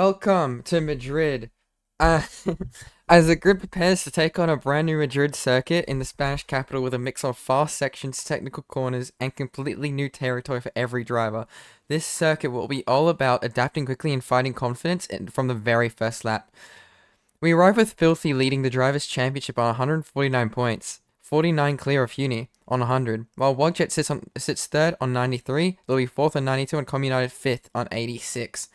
Welcome to Madrid. Uh, as the group prepares to take on a brand new Madrid circuit in the Spanish capital with a mix of fast sections, technical corners, and completely new territory for every driver, this circuit will be all about adapting quickly and finding confidence from the very first lap. We arrive with Filthy leading the Drivers' Championship on 149 points, 49 clear of Uni on 100, while Wogjet sits third on 93, Louis fourth on 92, and Communited fifth on 86.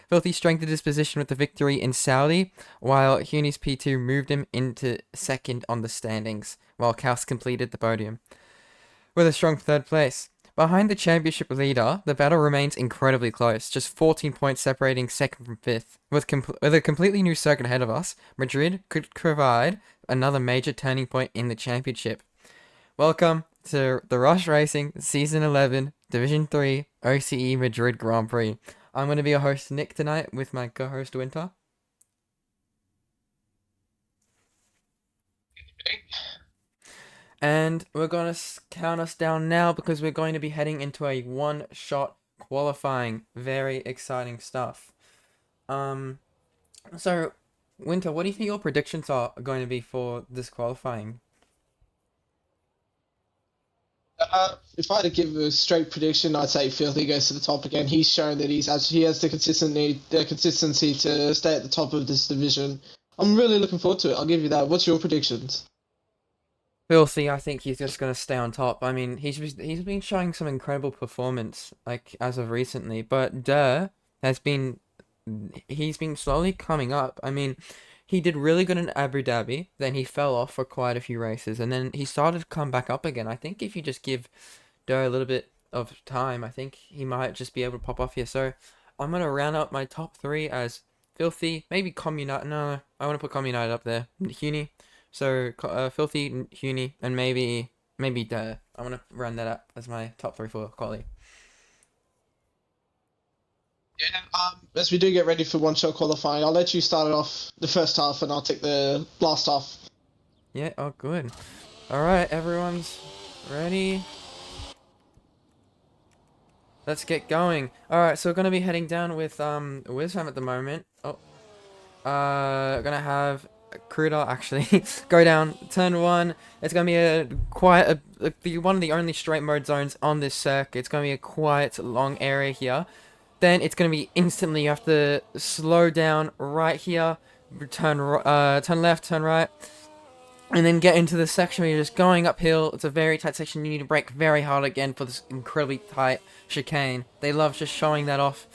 Filthy strengthened his position with the victory in Saudi, while Huni's P2 moved him into second on the standings, while Kaus completed the podium with a strong third place. Behind the championship leader, the battle remains incredibly close, just 14 points separating second from fifth. With a completely new circuit ahead of us, Madrid could provide another major turning point in the championship. Welcome to the Rush Racing Season 11, Division 3, OCE Madrid Grand Prix. I'm going to be your host, Nick, tonight, with my co-host, Winter. And we're going to count us down now because we're going to be heading into a one-shot qualifying. Very exciting stuff. So, Winter, what do you think your predictions are going to be for this qualifying? If I had to give a straight prediction, I'd say Filthy goes to the top again. He's shown that he has the consistency to stay at the top of this division. I'm really looking forward to it. I'll give you that. What's your predictions? Filthy, I think he's just going to stay on top. I mean, he's been showing some incredible performance, like, as of recently. But he's been slowly coming up. I mean, he did really good in Abu Dhabi, then he fell off for quite a few races, and then he started to come back up again. I think if you just give Durr a little bit of time, I think he might just be able to pop off here. So I'm going to round up my top three as Filthy, maybe Communite. No, I want to put Communite up there. Huni, So Filthy, Huni, and maybe Durr. I want to run that up as my top three for quality. Yeah. As we do get ready for one-shot qualifying, I'll let you start it off the first half, and I'll take the last half. Yeah. Oh, good. All right, everyone's ready. Let's get going. All right, so we're gonna be heading down with Wizham at the moment. Oh, gonna have Cruda actually go down turn one. It's gonna be a quite the one of the only straight mode zones on this circuit. It's gonna be a quite long area here. Then it's gonna be instantly you have to slow down right here, turn left, turn right, and then get into the section where you're just going uphill. It's a very tight section. You need to brake very hard again for this incredibly tight chicane. They love just showing that off.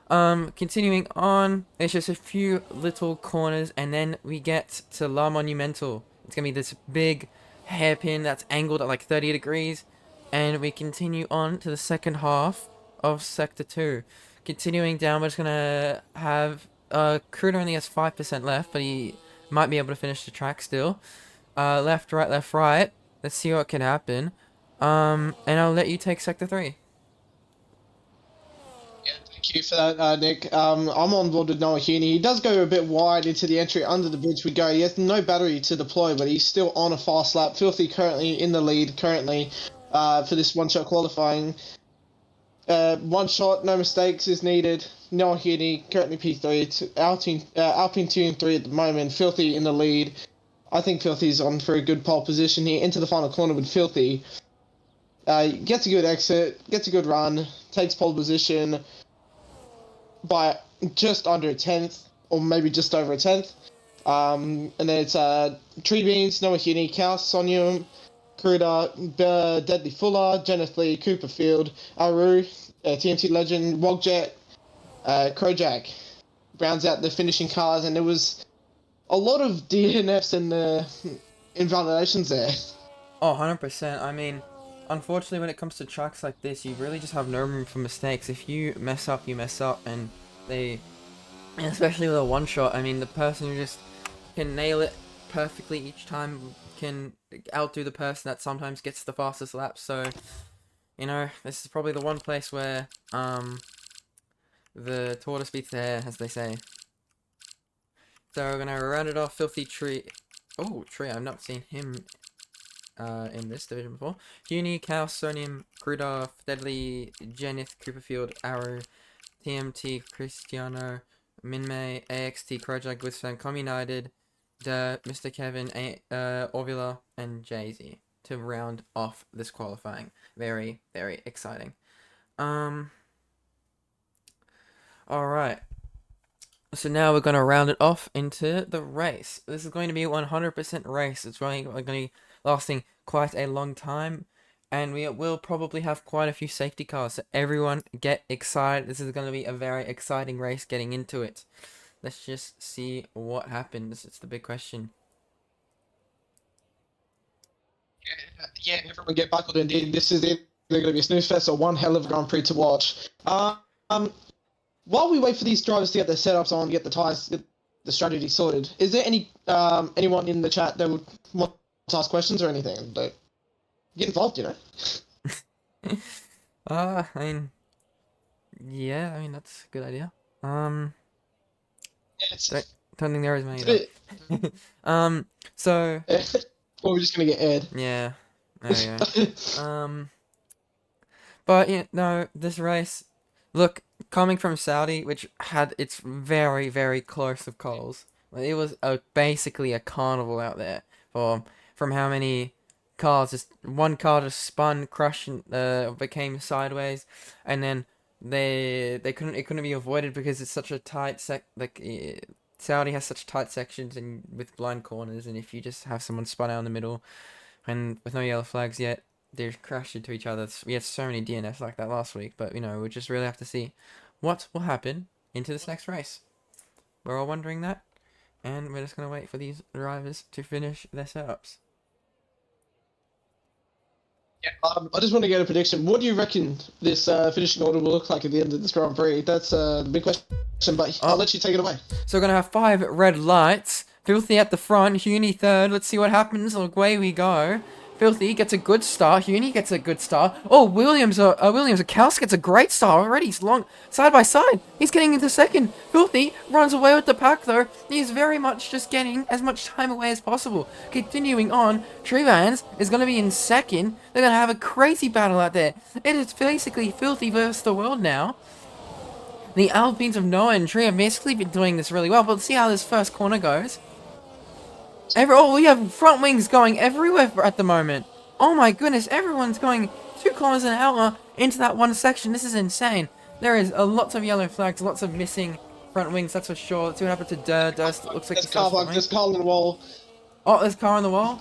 Continuing on, it's just a few little corners, and then we get to La Monumental. It's gonna be this big hairpin that's angled at like 30 degrees, and we continue on to the second half of Sector 2. Continuing down, we're just gonna have Cruder only has 5% left, but he might be able to finish the track still. Left, right, left, right. Let's see what can happen. And I'll let you take Sector 3. Yeah, thank you for that, Nick. I'm on board with Noah Heaney. He does go a bit wide into the entry under the bridge we go. He has no battery to deploy, but he's still on a fast lap. Filthy currently in the lead for this one-shot qualifying. One shot, no mistakes is needed. Noah Heaney currently P3. It's Alpine 2 and 3 at the moment. Filthy in the lead. I think Filthy's on for a good pole position here. Into the final corner with Filthy. Gets a good exit, gets a good run, takes pole position by just under a tenth, or maybe just over a tenth. And then it's Tree Beans, Noah Heaney, Kaus, Sonium, Kruda, Deadly Fuller, Jeneth Lee, Cooperfield, Aru, TNT Legend, Wogjet, Kojak. Rounds out the finishing cars, and there was a lot of DNFs and invalidations there. Oh, 100%. I mean, unfortunately, when it comes to tracks like this, you really just have no room for mistakes. If you mess up, you mess up, and especially with a one shot, I mean, the person who just can nail it perfectly each time can outdo the person that sometimes gets the fastest lap. So, this is probably the one place where, the tortoise beats the hare, as they say. So we're gonna round it off. Filthy Tree. Oh, Tree, I've not seen him in this division before. Uni, Chaos, Sonium, Krudov, Deadly, Jenith, Cooperfield, Arrow, TMT, Cristiano, Minmay, AXT, Krojak, Withstand, Com United, Mr. Kevin, Orvula, and Jay-Z to round off this qualifying. Very, very exciting. Alright. So now we're going to round it off into the race. This is going to be a 100% race. It's going to be lasting quite a long time. And we will probably have quite a few safety cars. So everyone get excited. This is going to be a very exciting race getting into it. Let's just see what happens. It's the big question. Yeah, everyone get buckled indeed. This is either going to be a snooze fest or one hell of a Grand Prix to watch. While we wait for these drivers to get their setups on, get the tires, get the strategy sorted, is there anyone in the chat that would want to ask questions or anything? Like, get involved, I mean, yeah, I mean, that's a good idea. Yeah, don't think there is many though. So... Or we're just going to get aired. Yeah, there we go. But, no, this race... Look, coming from Saudi, which had its very, very close of calls, it was basically a carnival out there. From how many cars, just one car just spun, crushed, became sideways, and then it couldn't be avoided because it's such a tight Saudi has such tight sections and with blind corners, and if you just have someone spun out in the middle, and with no yellow flags yet, they crash into each other. We had so many DNFs like that last week, but we just really have to see what will happen into this next race. We're all wondering that, and we're just gonna wait for these drivers to finish their setups. Yeah, I just want to get a prediction. What do you reckon this finishing order will look like at the end of this Grand Prix? That's the big question, but I'll let you take it away. So we're gonna have 5 red lights, Filthy at the front, Huni third. Let's see what happens. Away we go. Filthy gets a good start. Huni gets a good start. Oh, Kaus gets a great start already. He's long side by side. He's getting into second. Filthy runs away with the pack though. He's very much just getting as much time away as possible. Continuing on, Trevans is going to be in second. They're going to have a crazy battle out there. It is basically Filthy versus the world now. The Alpines of Noah and Tree have basically been doing this really well, but let's see how this first corner goes. We have front wings going everywhere at the moment. Oh my goodness, everyone's going 2 kilometers an hour into that one section. This is insane. There is lots of yellow flags, lots of missing front wings, that's for sure. Let's see what happened to Durst. Looks like There's car on the wall. Oh, there's a car on the wall?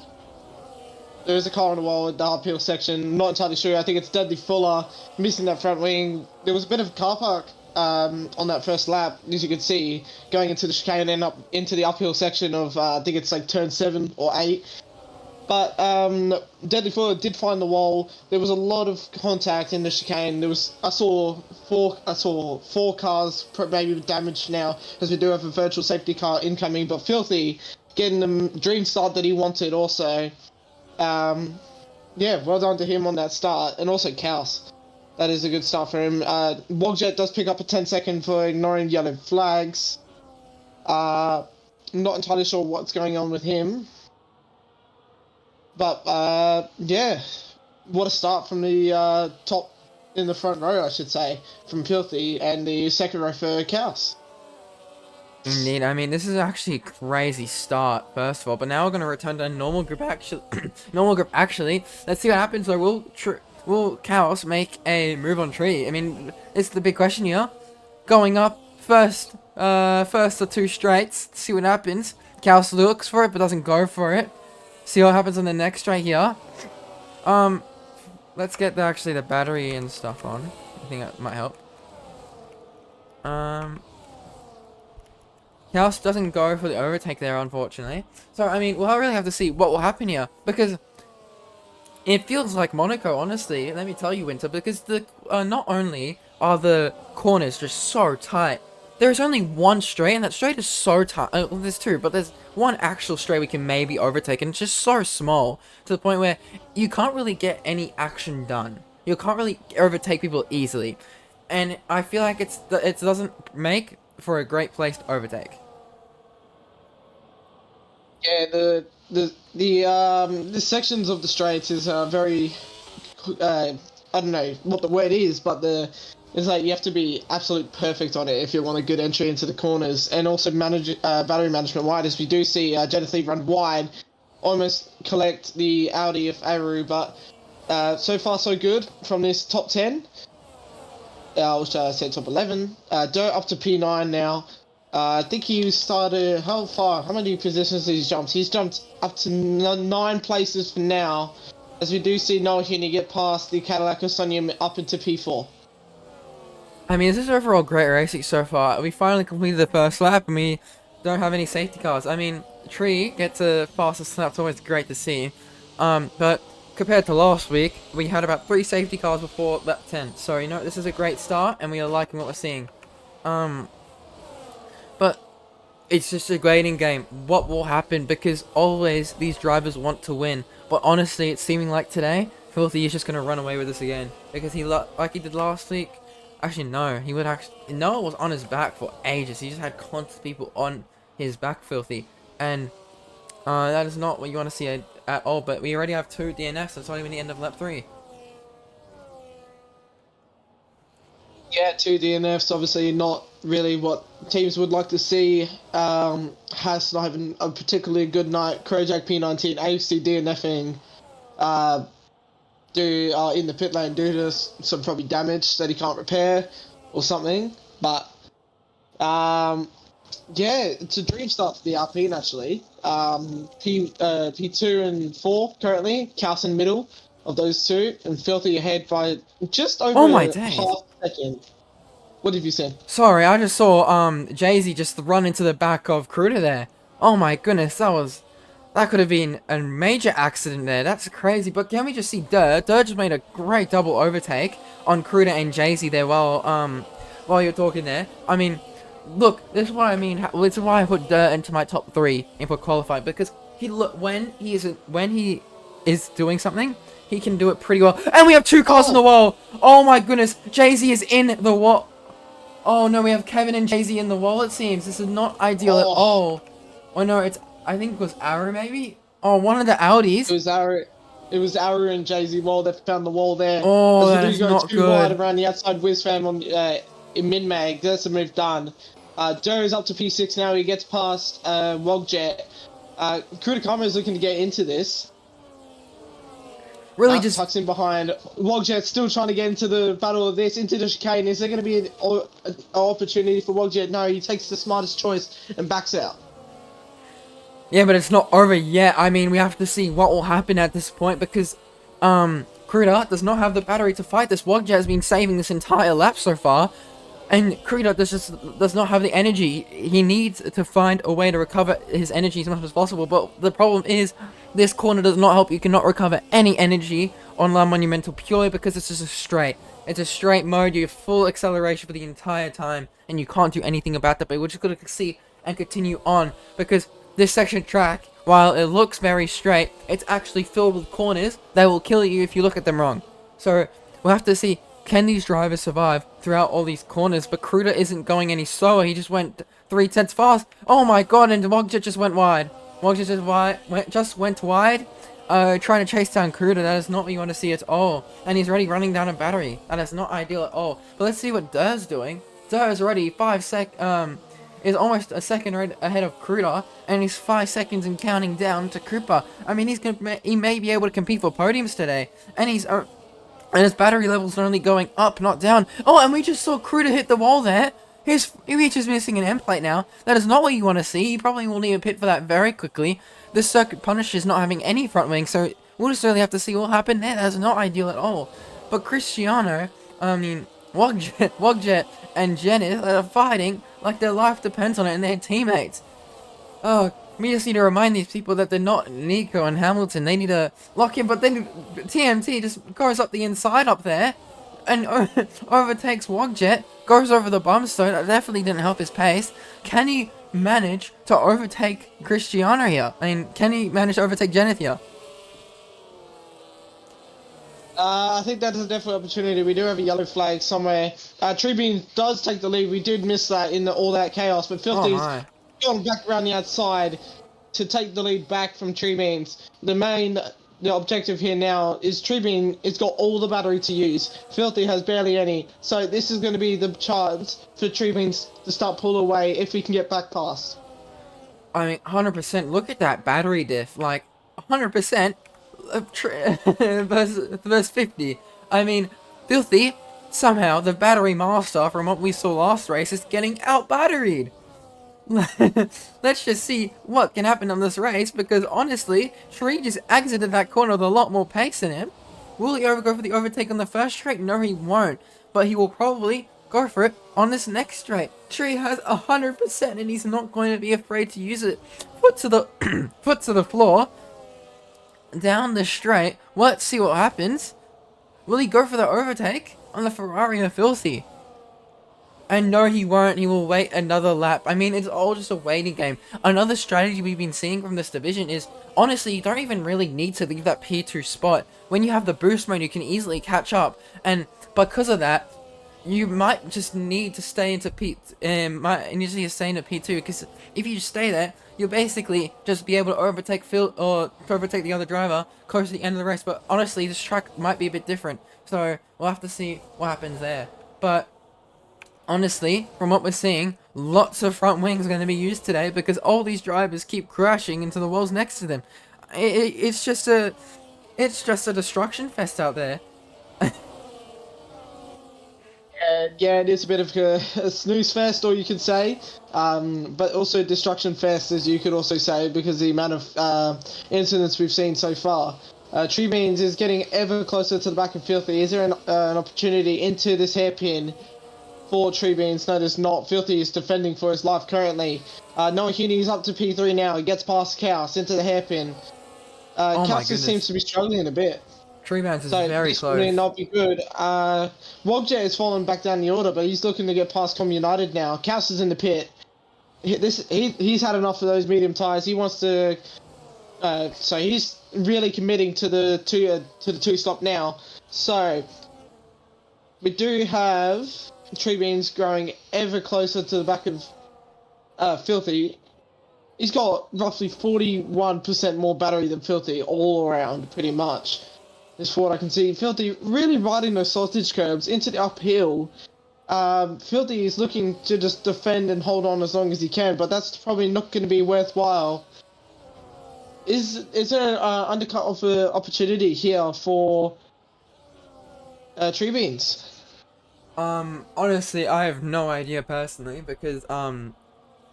There is a car on the wall in the uphill section. Not entirely sure. I think it's Dudley Fuller missing that front wing. There was a bit of a car park on that first lap, as you can see, going into the chicane and up into the uphill section of I think it's like turn 7 or 8. But Deadly Fuller did find the wall. There was a lot of contact in the chicane. I saw four cars maybe damaged now, as we do have a virtual safety car incoming. But Filthy getting the dream start that he wanted also. Yeah, well done to him on that start, and also Kaus. That is a good start for him. Wogjet does pick up a 10-second for ignoring yellow flags. Not entirely sure what's going on with him. But, yeah, what a start from the top in the front row, I should say, from Filthy, and the second row for Kaus. Indeed, I mean, this is actually a crazy start, first of all, but now we're going to return to a normal group, actually. Let's see what happens, though. Will Kaus make a move on Tree? I mean, it's the big question here. Going up first or 2 straights, see what happens. Kaus looks for it, but doesn't go for it. See what happens on the next straight here. Let's get the battery and stuff on. I think that might help. Kaus doesn't go for the overtake there, unfortunately. So, I mean, we'll really have to see what will happen here. Because it feels like Monaco, honestly. Let me tell you, Winter. Because not only are the corners just so tight, there's only one straight, and that straight is so tight. Well, there's 2, but there's one actual straight we can maybe overtake, and it's just so small to the point where you can't really get any action done. You can't really overtake people easily. And I feel like it doesn't make for a great place to overtake. Yeah, the sections of the straights is very I don't know what the word is, but it's like you have to be absolute perfect on it if you want a good entry into the corners, and also manage battery management wide, as we do see Jennifer run wide, almost collect the Audi of Aru, but so far so good from this top 10. Which I said top 11. Dirt up to P9 now. I think he started, how many positions he's jumped? He's jumped up to 9 places for now, as we do see Noah Huni get past the Cadillac of Sonia up into P4. I mean, this is overall great racing so far. We finally completed the first lap, and we don't have any safety cars. I mean, Tree gets a fastest lap, it's always great to see. But compared to last week, we had about 3 safety cars before lap 10. So, you know, this is a great start, and we are liking what we're seeing. But it's just a grading game. What will happen? Because always these drivers want to win. But honestly, it's seeming like today, Filthy is just going to run away with this again. Because like he did last week. Actually, no. Noah was on his back for ages. He just had constant people on his back, Filthy. And that is not what you want to see at all. But we already have 2 DNFs. So it's not even the end of lap 3. Yeah, 2 DNFs, obviously not really what teams would like to see. Haas not having a particularly good night. Kojak P19, AFC DNFing in the pit lane due to some probably damage that he can't repair or something. But yeah, it's a dream start for the Alpine actually. P2 and 4 currently, Kaus in middle of those 2, and Filthy ahead by just over half a second. What have you said? Sorry, I just saw Jay-Z just run into the back of Kruder there. Oh my goodness, that could have been a major accident there. That's crazy. But can we just see Dirt just made a great double overtake on Kruder and Jay-Z there while you're talking there. I mean, look, this is what I mean. This is why I put Dirt into my top 3 in for qualifying, because he look when he is doing something, he can do it pretty well. And we have 2 cars on the Oh, wall. Oh my goodness, Jay-Z is in the wall. Oh no, we have Kevin and Jay-Z in the wall. It seems this is not ideal at oh, all. Oh no, I think it was Arrow maybe. Oh, one of the it Audis. was our. It was Arrow and Jay-Z Wall that found the wall there. Oh, As we that do is go not too wide good. around the outside whiz fam on in mid-mag. That's a move done. Joe is up to P6 now. He gets past Wogjet. Kurikama is looking to get into this. Really, just Tucks in behind. Wogjet still trying to get into the battle of this, into the chicane. Is there going to be an opportunity for Wogjet? No, he takes the smartest choice and backs out. yeah, but it's not over yet. I mean, we have to see what will happen at this point because, Krita does not have the battery to fight this. Wogjet has been saving this entire lap so far, and Krita does not have the energy. He needs to find a way to recover his energy as much as possible. But the problem is, this corner does not help. You cannot recover any energy on La Monumental purely because it's just a straight. It's a straight mode. You have full acceleration for the entire time, and you can't do anything about that. But we're just gonna see and continue on because this section of track, while it looks very straight, it's actually filled with corners that will kill you if you look at them wrong. So we'll have to see, can these drivers survive throughout all these corners? But Kruder isn't going any slower. He just went 3/10 fast. Oh my god, and Wogjet just went wide. Wogjet just went wide. Trying to chase down Kruder. That is not what you want to see at all. And he's already running down a battery. That is not ideal at all. But let's see what Dur's doing. Dur is already is almost a second right ahead of Kruder, and he's 5 seconds and counting down to Cooper. I mean, he may be able to compete for podiums today, and and his battery levels are only going up, not down. Oh, and we just saw Kruder hit the wall there. He's just missing an end plate now. That is not what you want to see. You probably will need a pit for that very quickly. This circuit punishes not having any front wing, so we'll just really have to see what happened there. That's not ideal at all. But Cristiano, I mean, Wogjet and Jenneth are fighting like their life depends on it and their teammates. Oh, we just need to remind these people that they're not Nico and Hamilton. They need to lock in, but then TMT just goes up the inside up there and overtakes Wogjet, goes over the bump, so that definitely didn't help his pace. Can he manage to overtake Cristiano here? I mean, can he manage to overtake Jenneth here? I think that is a definite opportunity. We do have a yellow flag somewhere. Tribune does take the lead. We did miss that in all that chaos, but Oh Filthy's my. gone back around the outside to take the lead back from Tribune's. The objective here now is Tribune has got all the battery to use. Filthy has barely any. So this is going to be the chance for Tribune to start pull away if we can get back past. I mean, 100%. Look at that battery diff. Like, 100% versus 50. I mean, Filthy, somehow, the battery master from what we saw last race is getting out-batteried. Let's just see what can happen on this race, because honestly, Tree just exited that corner with a lot more pace than him. Will he go for the overtake on the first straight? No, he won't. But he will probably go for it on this next straight. Tree has 100% and he's not going to be afraid to use it. Foot to the foot to the floor. Down the straight. Let's see what happens. Will he go for the overtake on the Ferrari or Filthy? And no, he won't. He will wait another lap. I mean, it's all just a waiting game. Another strategy we've been seeing from this division is, honestly, you don't even really need to leave that P2 spot. When you have the boost mode, you can easily catch up. And because of that, you might just need to stay into P2, because if you just stay there, you'll basically just be able to overtake Phil or to overtake the other driver close to the end of the race. But honestly, this track might be a bit different, so we'll have to see what happens there. But honestly, from what we're seeing, lots of front wings are going to be used today because all these drivers keep crashing into the walls next to them. It's just a destruction fest out there. Yeah, it is a bit of a snooze fest, or you could say, but also destruction fest, as you could also say, because the amount of incidents we've seen so far. Tree Beans is getting ever closer to the back of Filthy. Is there an opportunity into this hairpin for Tree Beans? No, there's not. Filthy is defending for his life currently. Noah Heaney is up to P3 now. He gets past Chaos into the hairpin. Oh my Chaos just goodness. seems to be struggling a bit. Tree Bounce is So very this may close. not be good. Wogjet has fallen back down the order, but he's looking to get past Com United now. Kaus is in the pit. He's had enough of those medium tires. He wants to. So he's really committing to the two stop now. So we do have Tree Beans growing ever closer to the back of Filthy. He's got roughly 41% more battery than Filthy all around, pretty much. Is what I can see. Filthy really riding those sausage curbs into the uphill. Filthy is looking to just defend and hold on as long as he can, but that's probably not going to be worthwhile. Is there an undercut opportunity here for Tree Beans? Honestly, I have no idea personally because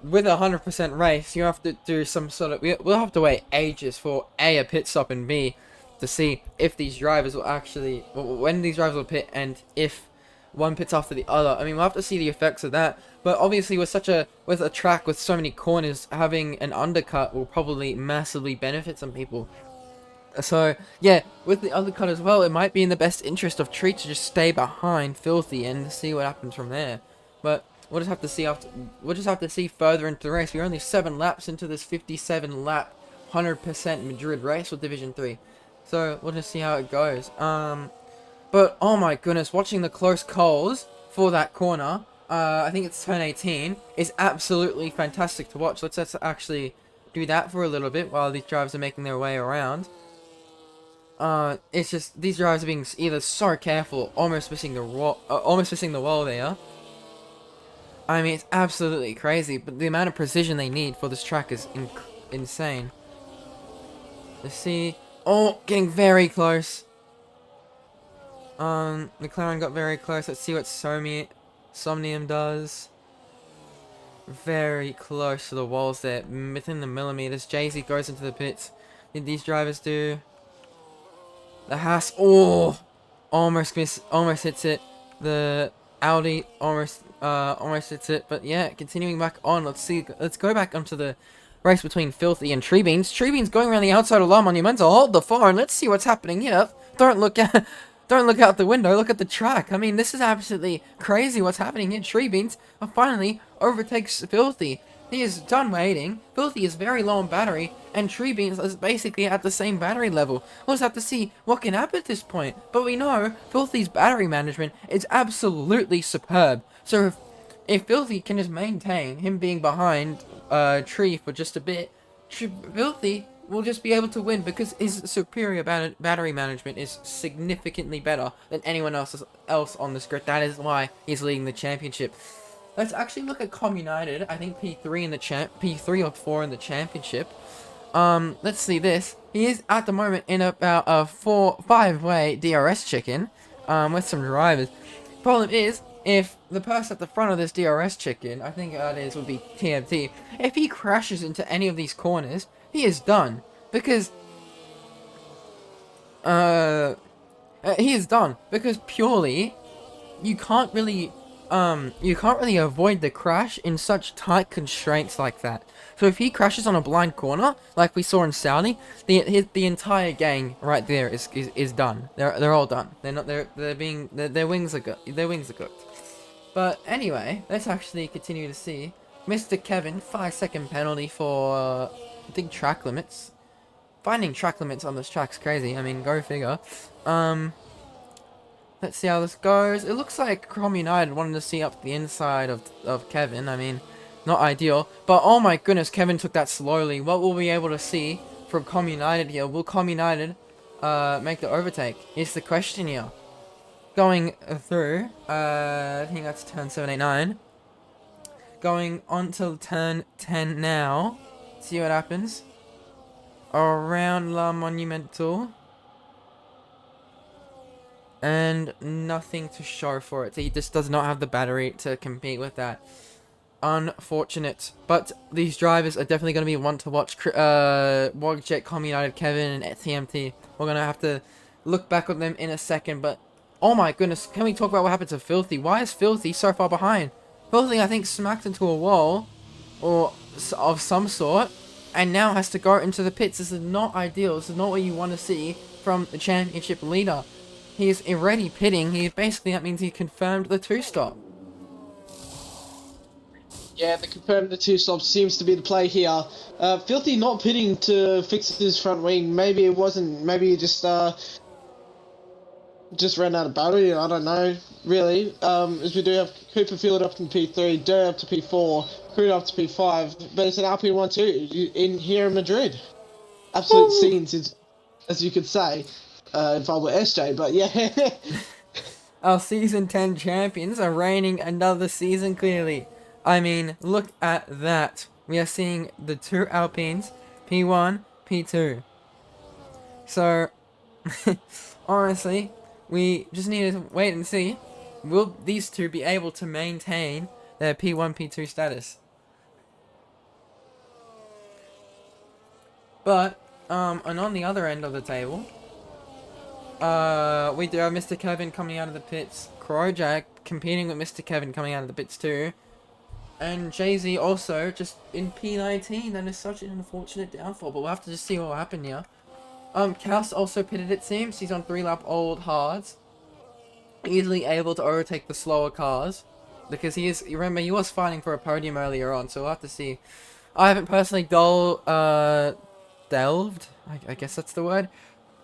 with a 100% race, you have to do some sort of. We'll have to wait ages for a pit stop and B to see if these drivers will actually when these drivers will pit and if one pits after the other. I mean, we'll have to see the effects of that. But obviously, with a track with so many corners, having an undercut will probably massively benefit some people. So yeah, with the undercut as well, it might be in the best interest of Tree to just stay behind Filthy and see what happens from there. But we'll just have to see we'll just have to see further into the race. We're only 7 laps into this 57 lap, 100% Madrid race with Division 3. So we'll just see how it goes. But oh my goodness, watching the close calls for that corner, I think it's turn 18, is absolutely fantastic to watch. Let's actually do that for a little bit while these drivers are making their way around. It's just these drivers are being either so careful, almost missing the wall there. I mean, it's absolutely crazy, but the amount of precision they need for this track is insane. Let's see. Oh, getting very close. McLaren got very close. Let's see what Somnium does. Very close to the walls there, within the millimeters. Jay-Z goes into the pits. Did these drivers do? The Haas, almost hits it. The Audi almost hits it. But yeah, continuing back on. Let's go back onto the race between Filthy and Tree Beans. Tree Beans going around the outside of La Monumental. Hold the phone. Let's see what's happening here. Don't look out the window. Look at the track. I mean, this is absolutely crazy what's happening here. Tree Beans finally overtakes Filthy. He is done waiting. Filthy is very low on battery, and Tree Beans is basically at the same battery level. We'll just have to see what can happen at this point. But we know Filthy's battery management is absolutely superb. So if Filthy can just maintain him being behind Tree for just a bit, Filthy will just be able to win because his superior battery management is significantly better than anyone else on this grid. That is why he's leading the championship. Let's actually look at Com United. I think P3 or 4 in the championship. Let's see this. He is at the moment in about a 5-way DRS chicken, with some drivers. Problem is, if the person at the front of this DRS chicken, I think that is would be TMT, if he crashes into any of these corners, he is done because he is done because purely you can't really avoid the crash in such tight constraints like that. So if he crashes on a blind corner, like we saw in Saudi, the entire gang right there is done. They're all done. Their wings are cooked. But anyway, let's actually continue to see Mr. Kevin 5-second penalty for I think track limits. Finding track limits on this track's crazy. I mean, go figure. Let's see how this goes. It looks like Com United wanted to see up the inside of Kevin. I mean, not ideal. But oh my goodness, Kevin took that slowly. What will we be able to see from Com United here? Will Com United make the overtake? Is the question here. Going through, I think that's turn 7, 8, 9. Going on to turn 10 now. See what happens. Around La Monumental. And nothing to show for it. He just does not have the battery to compete with that. Unfortunate. But these drivers are definitely going to be one to watch. Wogjet, Com United, Kevin, and TMT. We're going to have to look back at them in a second. But, oh my goodness. Can we talk about what happened to Filthy? Why is Filthy so far behind? Filthy, I think, smacked into a wall. Or of some sort. and now has to go into the pits. This is not ideal. This is not what you want to see from the championship leader. He is already pitting. That means he confirmed the 2-stop. Yeah, the confirmed the 2-stop seems to be the play here. Filthy not pitting to fix his front wing. Maybe it wasn't. Maybe he just ran out of battery. I don't know, really. As we do have Cooper Field up to P3, Durr up to P4, Crude up to P5, but it's an Alpine 1-2 in here in Madrid. Absolute Woo! scenes, as you could say, if I were SJ. But yeah. Our season 10 champions are reigning another season clearly. I mean, look at that. We are seeing the 2 Alpines, P1, P2. So, honestly, we just need to wait and see. Will these 2 be able to maintain their P1, P2 status? But, and on the other end of the table, we do have Mr. Kevin coming out of the pits, Crojack competing with Mr. Kevin coming out of the pits too, and Jay-Z also just in P19. That is such an unfortunate downfall, but we'll have to just see what will happen here. Kaus also pitted, it seems. He's on 3-lap old hards, easily able to overtake the slower cars, because remember, he was fighting for a podium earlier on, so we'll have to see. I haven't personally delved, I guess that's the word,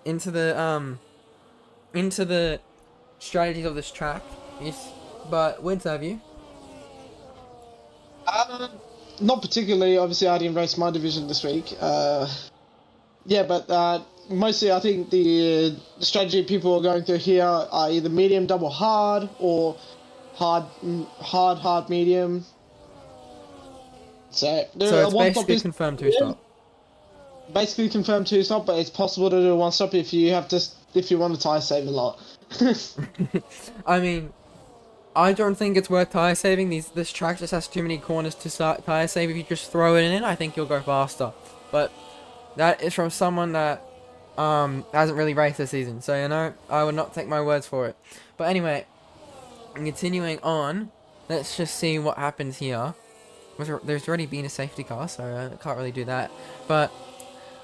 into the strategies of this track. Yes, but Wids, have you? Not particularly. Obviously, I didn't race my division this week. Yeah, but mostly I think the strategy people are going through here are either medium double hard or hard medium. So It's basically confirmed 2-stop. Basically confirmed 2-stop, but it's possible to do a 1-stop if you want to tire save a lot. I mean, I don't think it's worth tire saving. This track just has too many corners to tire save. If you just throw it in, I think you'll go faster. But that is from someone that hasn't really raced this season, so I would not take my words for it. But anyway, continuing on, let's just see what happens here. There's already been a safety car, so I can't really do that. But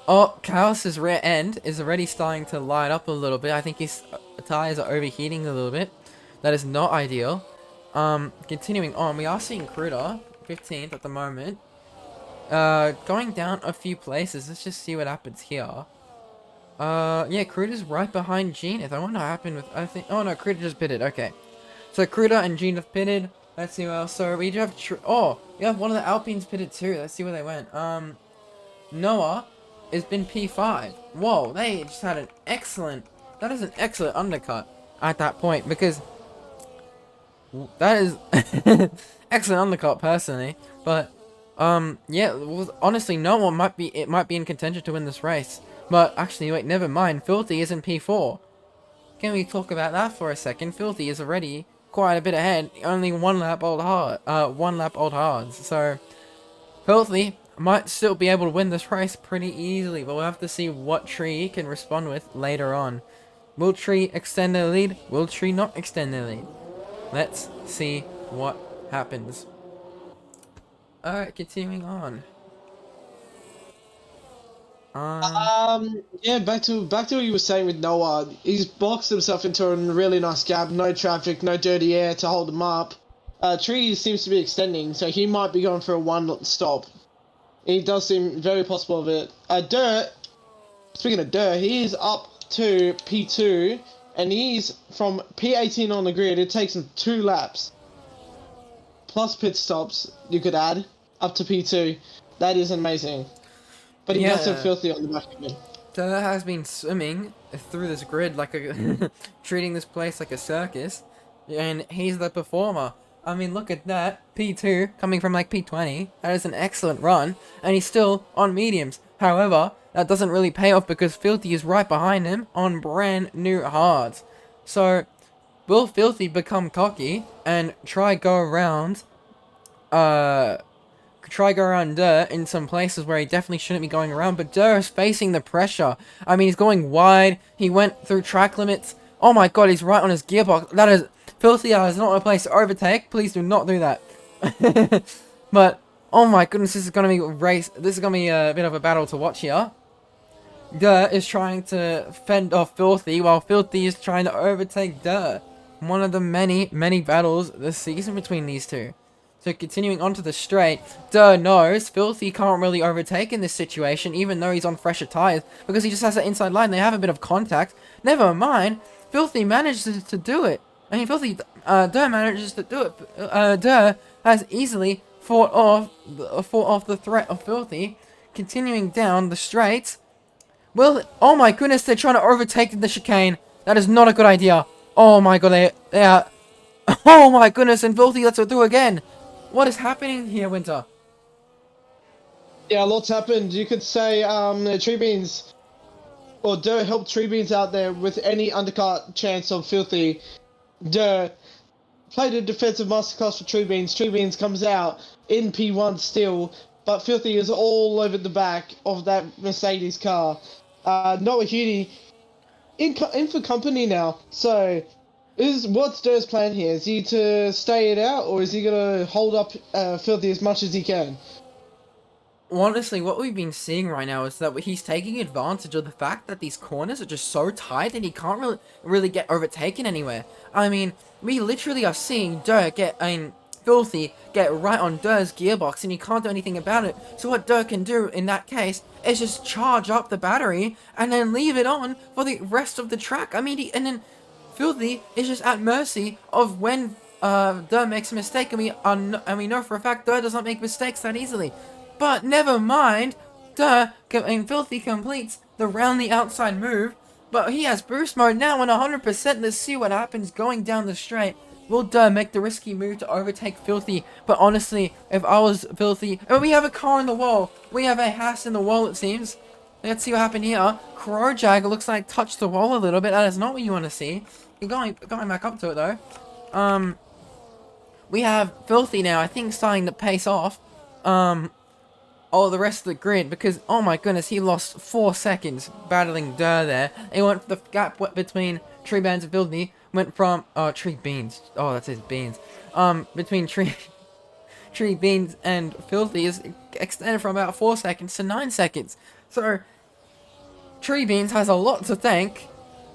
Kaos's rear end is already starting to light up a little bit. I think his tires are overheating a little bit. That is not ideal. Continuing on, we are seeing Cruder, 15th at the moment. Going down a few places. Let's just see what happens here. Yeah, Cruder's right behind Geneth. I wonder what happened with, oh no, Cruder just pitted, okay. So Cruder and Geneth pitted. Let's see what else. So we do have, we have one of the Alpines pitted too. Let's see where they went. Noah has been P5. Whoa, they just had that is an excellent undercut at that point, because that is excellent undercut personally. But yeah, honestly, Noah might be in contention to win this race. But actually, wait, never mind. Filthy is in P4. Can we talk about that for a second? Filthy is already quite a bit ahead. Only 1-lap old hards. So Filthy might still be able to win this race pretty easily, but we'll have to see what Tree can respond with later on. Will Tree extend their lead? Will Tree not extend their lead? Let's see what happens. Alright, continuing on. Yeah, back to what you were saying with Noah. He's boxed himself into a really nice gap. No traffic, no dirty air to hold him up. Tree seems to be extending, so he might be going for a 1-stop. It does seem very possible of it. Durr, speaking of Durr, he is up to P2, and he's from P18 on the grid. It takes him 2 laps. Plus pit stops, you could add, up to P2. That is amazing. But he does have Filthy on the back of him. Durr has been swimming through this grid like treating this place like a circus, and he's the performer. I mean, look at that. P2 coming from like P20. That is an excellent run, and he's still on mediums. However, that doesn't really pay off because Filthy is right behind him on brand new hards. So, will Filthy become cocky and try go around Durr in some places where he definitely shouldn't be going around? But Durr is facing the pressure. I mean, he's going wide. He went through track limits. Oh my god, he's right on his gearbox. That is... Filthy is not a place to overtake. Please do not do that. But Oh my goodness, this is gonna be a race. This is gonna be a bit of a battle to watch here. Durr is trying to fend off Filthy, while Filthy is trying to overtake Durr. One of the many, many battles this season between these two. So continuing on to the straight, Durr knows Filthy can't really overtake in this situation, even though he's on fresher tires, because he just has that inside line. They have a bit of contact. Never mind, Filthy manages to do it. I mean, Durr manages to do it. Durr has easily fought off the threat of Filthy. Continuing down the straight. Well, oh my goodness, they're trying to overtake the chicane. That is not a good idea. Oh my god, they are... Oh my goodness, and Filthy lets it through again. What is happening here, Winter? Yeah, lots happened. You could say Tree Beans or Dirt helped Tree Beans out there with any undercut chance of Filthy. Dirt played a defensive masterclass for Tree Beans. Tree Beans comes out in P1 still, but Filthy is all over the back of that Mercedes car. Noah Hudi in for company now. So, what's Dirt's plan here? Is he to stay it out, or is he gonna hold up Filthy as much as he can? Honestly, what we've been seeing right now is that he's taking advantage of the fact that these corners are just so tight and he can't really get overtaken anywhere. I mean, we literally are seeing Filthy get right on Durr's gearbox and he can't do anything about it. So what Durr can do in that case is just charge up the battery and then leave it on for the rest of the track. I mean, and then Filthy is just at mercy of when Durr makes a mistake, and we know for a fact Durr does not make mistakes that easily. But never mind, Filthy completes the round the outside move, but he has boost mode now and 100%. Let's see what happens going down the straight. Will Durr make the risky move to overtake Filthy? But honestly, if I was Filthy... Oh, we have a car in the wall. We have a Haas in the wall, it seems. Let's see what happened here. Crowjag looks like touched the wall a little bit. That is not what you want to see. You're going back up to it, though. We have Filthy now, I think, starting to pace off. The rest of the grid, because, oh my goodness, he lost 4 seconds battling Durr there. He went for the gap between Tree Beans and Filthy, went from, Tree Beans, oh, that's his beans, between Tree Beans and Filthy is extended from about 4 seconds to 9 seconds. So, Tree Beans has a lot to thank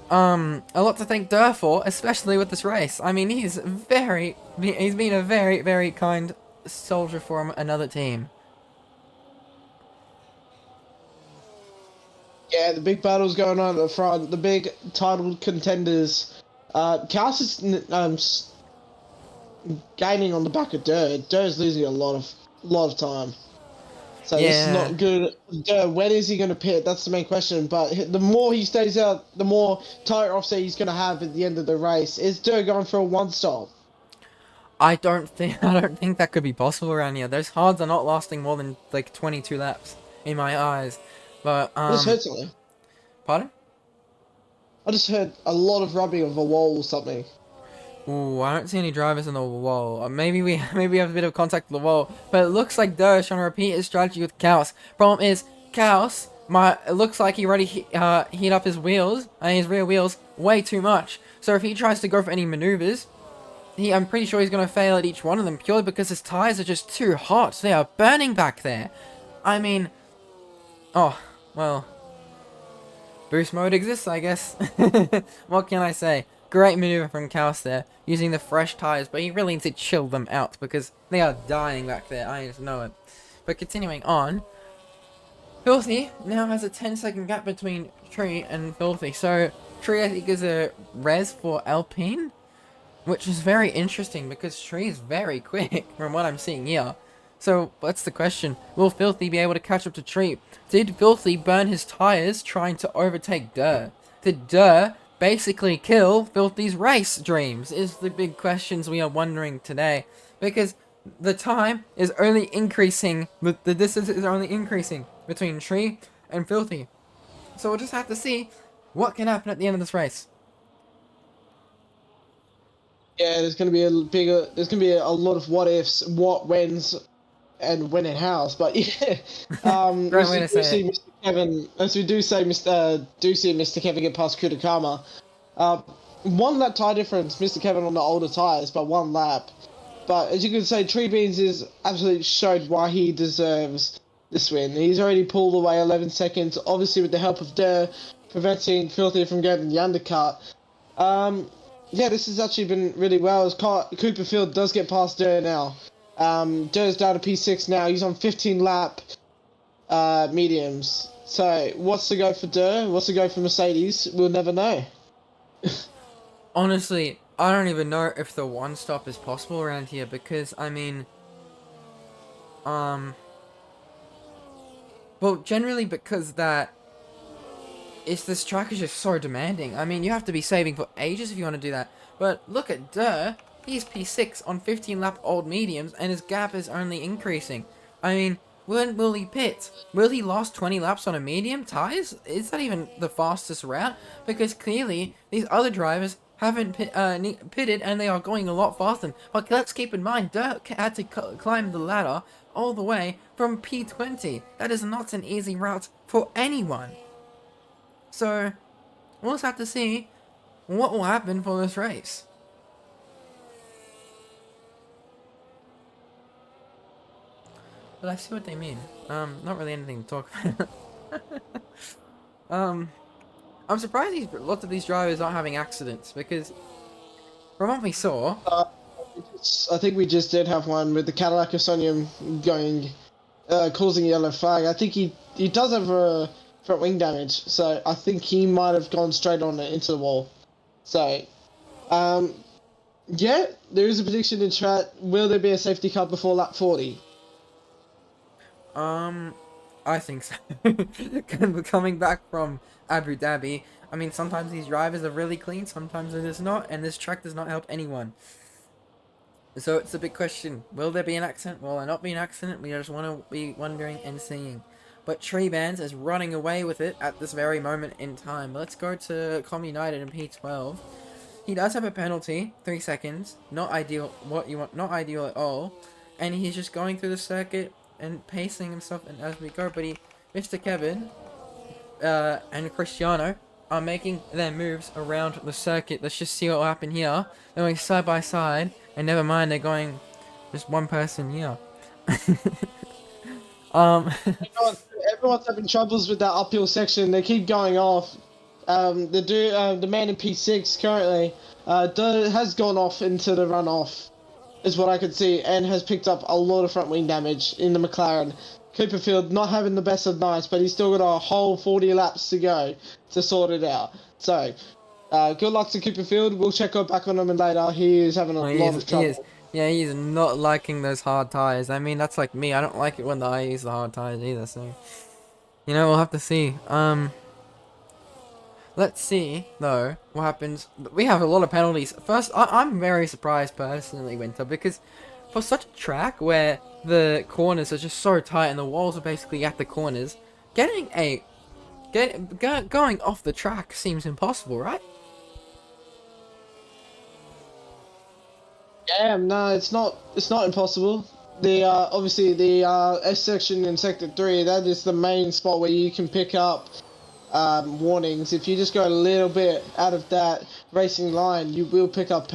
Durr for, especially with this race. I mean, he's been a very, very kind soldier for another team. Yeah, the big battle's going on at the front. The big title contenders. Chaos is gaining on the back of Dirt. Dirt's losing a lot of time. So Yeah. this is not good. Dirt, when is he going to pit? That's the main question. But the more he stays out, the more tire offset he's going to have at the end of the race. Is Dirt going for a one stop? I don't think that could be possible around here. Those hards are not lasting more than like 22 laps in my eyes. But I just heard something. pardon? I just heard a lot of rubbing of a wall or something. Ooh, I don't see any drivers in the wall. Maybe we have a bit of contact with the wall. But it looks like Durr is trying to repeat his strategy with Chaos. Problem is, Chaos, it looks like he already heat up his wheels, his rear wheels, way too much. So if he tries to go for any maneuvers, I'm pretty sure he's going to fail at each one of them, purely because his tires are just too hot. They are burning back there. I mean, oh, well, boost mode exists, I guess. What can I say? Great maneuver from Chaos there, using the fresh tires, but he really needs to chill them out, because they are dying back there, I just know it. But continuing on, Filthy now has a 10-second gap between Tree and Filthy, so Tree, I think, is a res for Alpine, which is very interesting, because Tree is very quick, from what I'm seeing here. So, what's the question? Will Filthy be able to catch up to Tree? Did Filthy burn his tires trying to overtake Durr? Did Durr basically kill Filthy's race dreams? Is the big questions we are wondering today. Because the time is only increasing, the distance is only increasing between Tree and Filthy. So we'll just have to see what can happen at the end of this race. Yeah, there's going to be a lot of what ifs, what whens, and when and hows. But yeah, Great way to say it. Mr. Kevin, as we do say, Mr. Kevin get past Kutakama. 1 lap tire difference, Mr. Kevin on the older tires by 1 lap. But as you can say, Tree Beans is absolutely showed why he deserves this win. He's already pulled away 11 seconds, obviously with the help of Durr, preventing Filthy from getting the undercut. Yeah, this has actually been really well. As Cooperfield does get past Durr now. Durr's down to P6 now. He's on 15 lap mediums. So, what's the go for Durr? What's the go for Mercedes? We'll never know. Honestly, I don't even know if the one stop is possible around here because I mean, um, well, generally because that this track is just so demanding. I mean, you have to be saving for ages if you want to do that. But look at Durr, he's P6 on 15 lap old mediums, and his gap is only increasing. I mean, when will he pit? Will he last 20 laps on a medium tires? Is that even the fastest route? Because clearly these other drivers haven't pitted, and they are going a lot faster. But let's keep in mind, Durr had to climb the ladder all the way from P20. That is not an easy route for anyone. So, we'll just have to see what will happen for this race. But I see what they mean. Not really anything to talk about. I'm surprised lots of these drivers aren't having accidents because from what we saw, I think we just did have one with the Cadillac Osonium going, causing a yellow flag. I think he does have a front wing damage, so I think he might have gone straight on it into the wall. So, yeah, there is a prediction in chat. Will there be a safety car before lap 40? I think so. Coming back from Abu Dhabi, I mean, sometimes these drivers are really clean, sometimes it is not, and this track does not help anyone. So it's a big question. Will there be an accident? Will there not be an accident? We just want to be wondering and seeing. But Tree Bands is running away with it at this very moment in time. Let's go to Com United in P12. He does have a penalty, 3 seconds. Not ideal. Not ideal at all. And he's just going through the circuit and pacing himself and as we go. But Mr. Kevin, and Cristiano are making their moves around the circuit. Let's just see what will happen here. They're going side by side, and never mind, they're going just one person here. um, Everyone's having troubles with that uphill section. They keep going off. The man in P6 currently has gone off into the runoff, is what I could see, and has picked up a lot of front wing damage in the McLaren. Cooperfield not having the best of nights, but he's still got a whole 40 laps to go to sort it out. So, good luck to Cooperfield. We'll check back on him later. He is having a lot of trouble. He's not liking those hard tires. I mean, that's like me. I don't like it when I use the hard tires either. So, we'll have to see. Let's see though what happens. We have a lot of penalties. First, I'm very surprised personally, Winter, because for such a track where the corners are just so tight and the walls are basically at the corners, going off the track seems impossible, right? Yeah, no, it's not. It's not impossible. The obviously the S section in sector 3. That is the main spot where you can pick up warnings. If you just go a little bit out of that racing line, you will pick up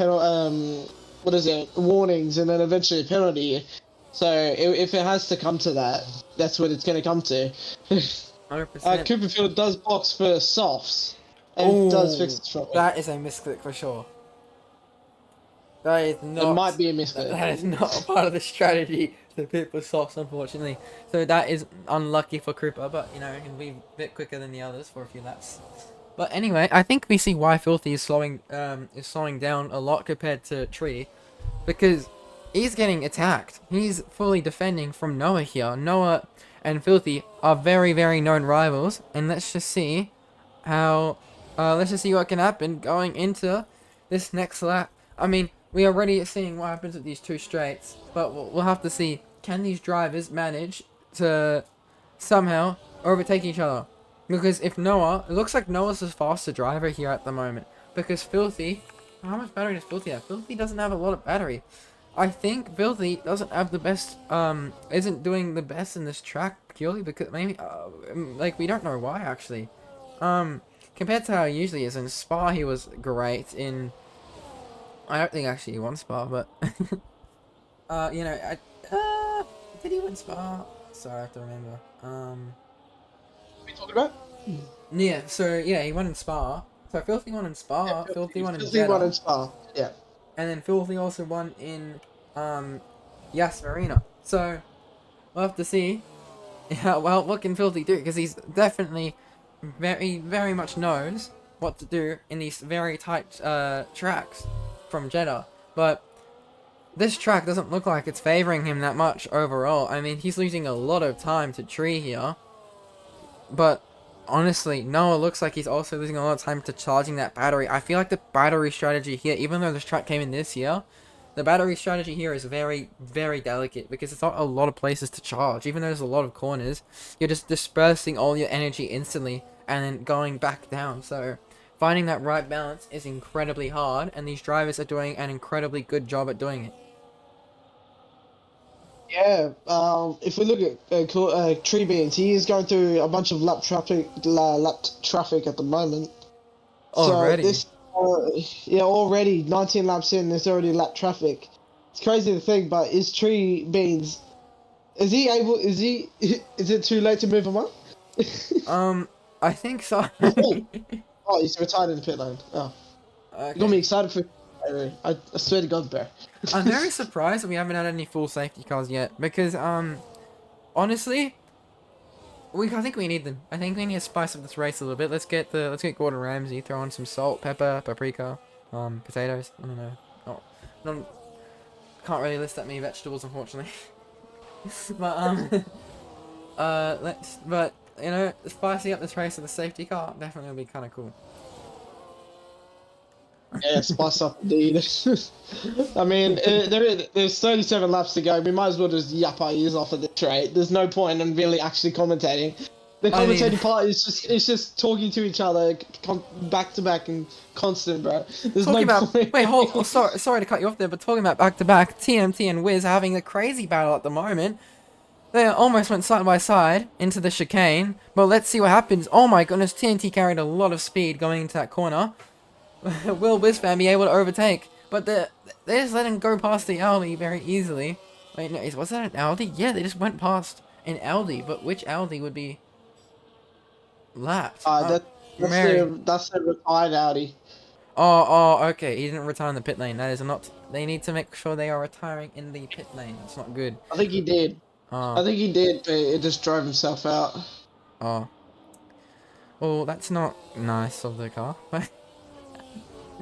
warnings, and then eventually a penalty. So if it has to come to that, that's what it's going to come to. 100%. Cooperfield does box for softs, and does fix it shortly. That is a misclick for sure. That is not. It might be a misclick. That is not a part of the strategy to pit for softs, unfortunately. So that is unlucky for Cooper, but he can be a bit quicker than the others for a few laps. But anyway, I think we see why Filthy is slowing down a lot compared to Tree, because he's getting attacked. He's fully defending from Noah here. Noah and Filthy are very, very known rivals, and let's just see what can happen going into this next lap. I mean, we are already seeing what happens with these two straights, but we'll have to see, can these drivers manage to somehow overtake each other? Because if Noah, it looks like Noah's the faster driver here at the moment, because Filthy, how much battery does Filthy have? Filthy doesn't have a lot of battery. I think Filthy doesn't have the best, isn't doing the best in this track purely because maybe, we don't know why actually. Compared to how he usually is in Spa, he was great in. I don't think actually he won Spa, but You know, did he win Spa? Sorry, I have to remember. What are we talking about? Yeah, so yeah, he won in Spa. So Filthy won in Yeah, Spa, Filthy won in Filthy one Jeddah, and Spa. Yeah. and then Filthy also won in Yas Marina. So we'll have to see. Yeah, well, what can Filthy do? Because he's definitely very much knows what to do in these very tight tracks from Jeddah. But this track doesn't look like it's favoring him that much overall. I mean, he's losing a lot of time to Tree here. But honestly, no, it looks like he's also losing a lot of time to charging that battery. I feel like the battery strategy here, even though this track came in this year, the battery strategy here is very delicate because it's not a lot of places to charge. Even though there's a lot of corners, you're just dispersing all your energy instantly and then going back down. So finding that right balance is incredibly hard, and these drivers are doing an incredibly good job at doing it. Yeah, if we look at Tree Beans, he is going through a bunch of lap traffic at the moment. So Already. this, yeah, already 19 laps in, there's already lap traffic. It's crazy to think, but is Tree Beans, is he able? Is he? Is it too late to move him on? Um, I think so. Oh, oh, he's retired in the pit lane. Oh, you got me Okay. excited for. I swear to God, bro. I'm very surprised that we haven't had any full safety cars yet because honestly, I think we need them. I think we need to spice up this race a little bit. Let's get Gordon Ramsay, throw on some salt, pepper, paprika, potatoes. I don't know. Oh, no, can't really list that many vegetables unfortunately. But but you know, spicing up this race with a safety car definitely will be kind of cool. Yeah, spice up indeed. I mean, there's 37 laps to go. We might as well just yap our ears off at this rate. There's no point in really actually commentating. The I mean, commentating part is just talking to each other back to back and constant, bro. There's talking no about point. wait, hold. Oh, sorry to cut you off there, but talking about back to back, TMT and Wiz are having a crazy battle at the moment. They almost went side by side into the chicane, but let's see what happens. Oh my goodness, TNT carried a lot of speed going into that corner. Will Wizfan be able to overtake? But they just let him go past the Audi very easily. Wait, no, was that an Audi? Yeah, they just went past an Audi, but which Audi would be lapped? That Mary. that's the retired Audi. Okay, he didn't retire in the pit lane. That is not. They need to make sure they are retiring in the pit lane. That's not good. I think he did. Oh, I think he did, but it just drove himself out. oh. Well, that's not nice of the car.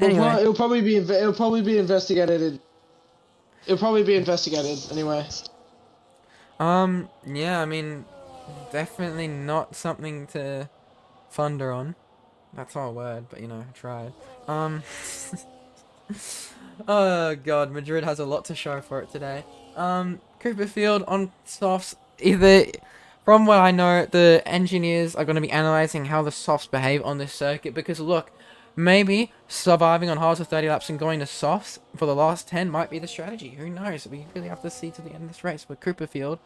It'll, Anyway. it'll probably be investigated. It'll probably be investigated anyway. Yeah, I mean, definitely not something to thunder on. That's not a word, but you know, I tried. Um, oh god, Madrid has a lot to show for it today. Cooperfield on softs, either, from what I know, the engineers are going to be analysing how the softs behave on this circuit, because look, maybe surviving on hards for 30 laps and going to softs for the last 10 might be the strategy. Who knows? We really have to see to the end of this race, but Cooperfield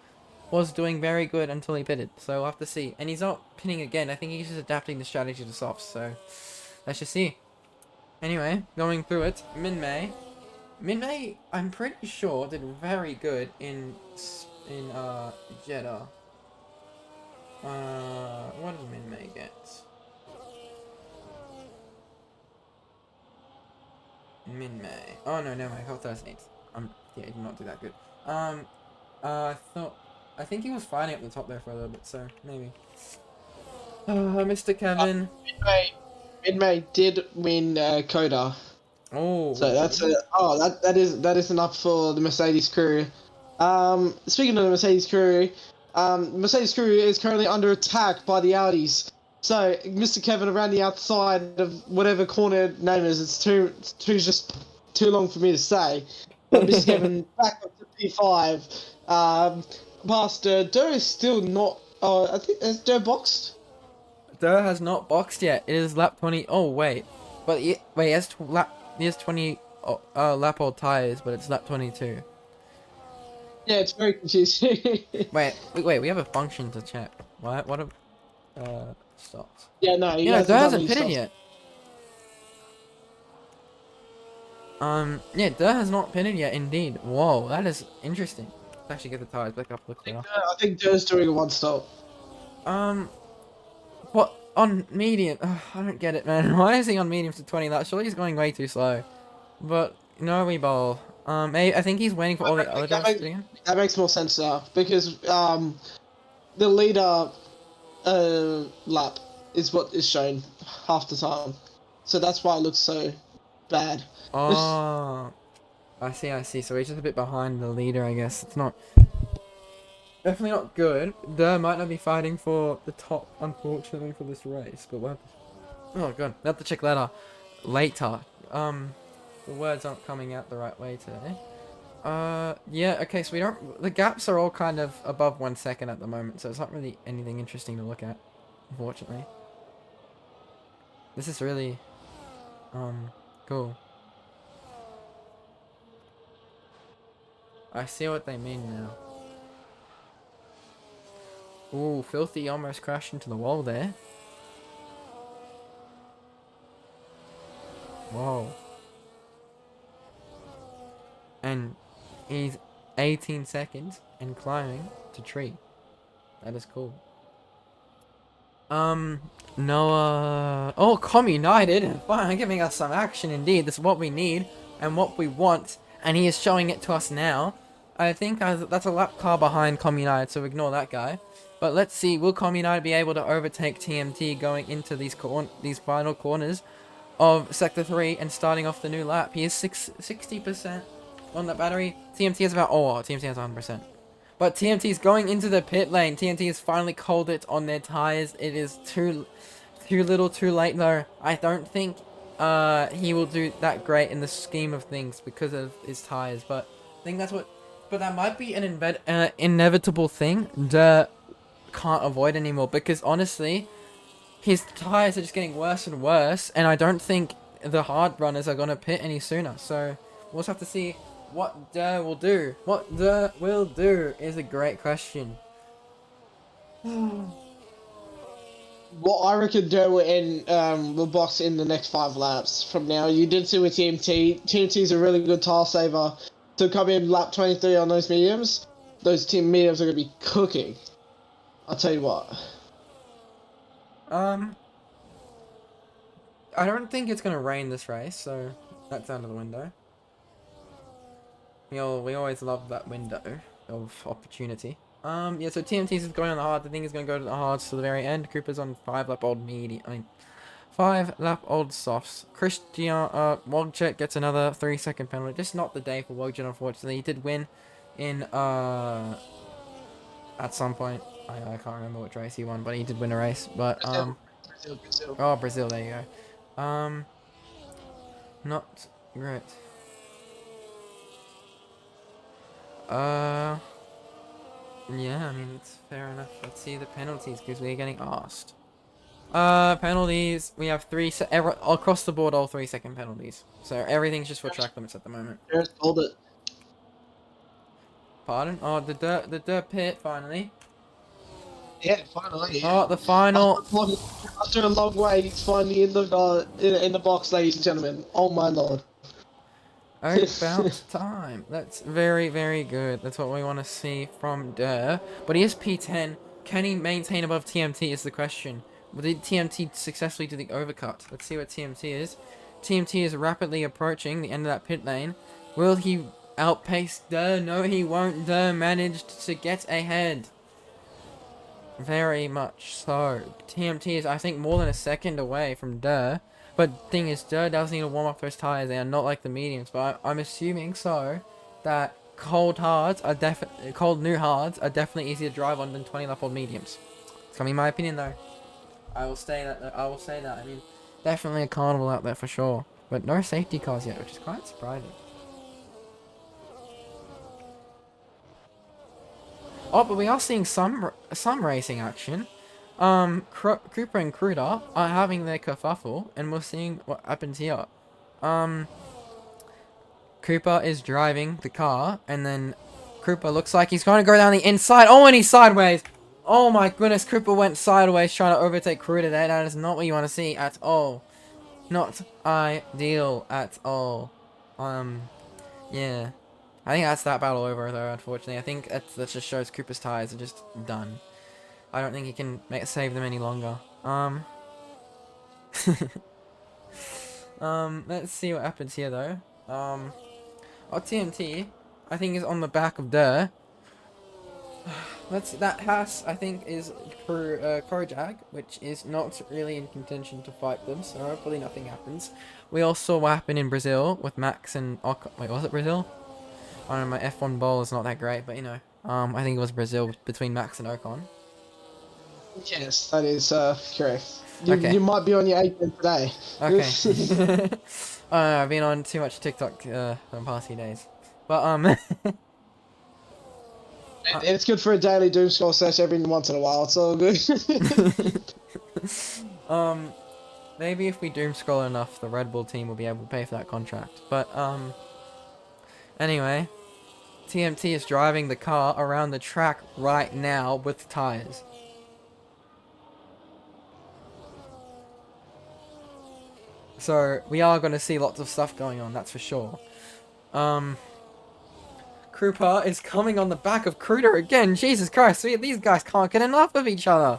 was doing very good until he pitted, so we'll have to see. And he's not pitting again, I think he's just adapting the strategy to softs, so let's just see. Anyway, going through it, Min-May, I'm pretty sure, did very good in Jeddah. What did Min-May get? Min-May. Oh no, never mind. Health 8. Yeah, he did not do that good. I think he was fighting up the top there for a little bit, so maybe. Mr. Kevin. Mid-May did win Coda. Oh, So that's that is enough for the Mercedes crew. Speaking of the Mercedes crew, Mercedes crew is currently under attack by the Audis. So Mr. Kevin around the outside of whatever corner name is, it's just too long for me to say. But Mr. Kevin back up to P5. Past Doe is still not. I think is Doe boxed. Durr has not boxed yet. It is lap 20. Oh wait, but wait, he has 20 lap old tires, but it's lap 22. Yeah, it's very confusing. Wait, we have a function to check. What stops? Yeah, no, he Yeah, Durr hasn't done hasn't any pitted stuff. yet. Yeah, Durr has not pitted yet, indeed. Whoa, that is interesting. Let's actually get the tires back up, look clear. I think Dur's doing a one stop. Um, what, on medium? Ugh, I don't get it, man. Why is he on medium to 20 laps? Surely he's going way too slow. But, no, we bowl. I think he's waiting for all the other drivers to do again. That makes more sense now because the leader lap is what is shown half the time, so that's why it looks so bad. Oh, I see. So he's just a bit behind the leader, I guess. It's not definitely not good. They might not be fighting for the top, unfortunately, for this race. But what? Oh god, we have to check later. Later. The words aren't coming out the right way today. Yeah. Okay, so we don't. The gaps are all kind of above 1 second at the moment, so it's not really anything interesting to look at, unfortunately. This is really, cool. I see what they mean now. Ooh, Filthy almost crashed into the wall there. Whoa. And he's 18 seconds and climbing to tree. That is cool. Noah... Oh, Com United! Finally giving us some action indeed. This is what we need and what we want. And he is showing it to us now. I think that's a lap car behind Com United, so ignore that guy. But let's see, will Com United be able to overtake TMT going into these final corners of Sector 3 and starting off the new lap? He is 60% on that battery. TMT is about... Oh, TMT has 100%. But TMT is going into the pit lane. TMT has finally called it on their tires. It is too little too late though. I don't think he will do that great in the scheme of things because of his tires. But I think that's what... But that might be an inevitable thing that can't avoid anymore. Because honestly, his tires are just getting worse and worse. And I don't think the hard runners are going to pit any sooner. So we'll just have to see what Durr will do. What Durr will do is a great question. What I reckon Dur will box in the next 5 laps from now. You did see with TMT. TMT is a really good tile saver. To come in lap 23 on those mediums, those team mediums are going to be cooking. I'll tell you what. I don't think it's gonna rain this race, so that's out of the window. We always love that window of opportunity. Yeah, so TMT's is going on the hard. The thing is gonna go to the hards to the very end. Cooper's on 5-lap-old medium. 5-lap-old softs. Wogjet gets another 3-second penalty. Just not the day for Wogjet, unfortunately. He did win in at some point. I can't remember which race he won, but he did win a race. But Brazil. oh, Brazil, there you go. Not great. Yeah, I mean, it's fair enough. Let's see the penalties, because we're getting asked. Penalties, we have across the board, all 3-second penalties. So everything's just for track limits at the moment. Just hold it. Pardon? Oh, the dirt pit, finally. Yeah, finally. Oh, the final. After a long wait, he's finally in the box, ladies and gentlemen. Oh my lord. About time. That's very, very good. That's what we want to see from Durr. But he is P10. Can he maintain above TMT is the question. Did TMT successfully do the overcut? Let's see what TMT is. TMT is rapidly approaching the end of that pit lane. Will he outpace Durr? No, he won't. Durr managed to get ahead. Very much so. TMT is, I think, more than a second away from Durr. But thing is, Durr does need to warm up those tires. They are not like the mediums. But I'm assuming so that cold new hards are definitely easier to drive on than 20-lap-old mediums. It's gonna be my opinion though. I will say that. I mean, definitely a carnival out there for sure. But no safety cars yet, which is quite surprising. Oh, but we are seeing some racing action. Cooper and Cruder are having their kerfuffle, and we're seeing what happens here. Cooper is driving the car, and then Cooper looks like he's going to go down the inside. Oh, and he's sideways. Oh my goodness, Cooper went sideways trying to overtake Cruder there. That is not what you want to see at all. Not ideal at all. Yeah. I think that's that battle over, though, unfortunately. I think that just shows Cooper's tires are just done. I don't think he can save them any longer. Let's see what happens here, though. Our TMT, I think, is on the back of Durr. That Haas, I think, is for Kojak, which is not really in contention to fight them, so hopefully nothing happens. We all saw what happened in Brazil with Max and Ocon. Wait, was it Brazil? I don't know, my F1 bowl is not that great, but you know, I think it was Brazil between Max and Ocon. Yes, that is correct. Okay, You might be on your 8th today. okay. I've been on too much TikTok the past few days, but It's good for a daily doom scroll search every once in a while. It's all good. um, maybe if we doom scroll enough, the Red Bull team will be able to pay for that contract. But anyway, TMT is driving the car around the track right now with tires. So we are going to see lots of stuff going on, that's for sure. Krupa is coming on the back of Kruder again. Jesus Christ, these guys can't get enough of each other.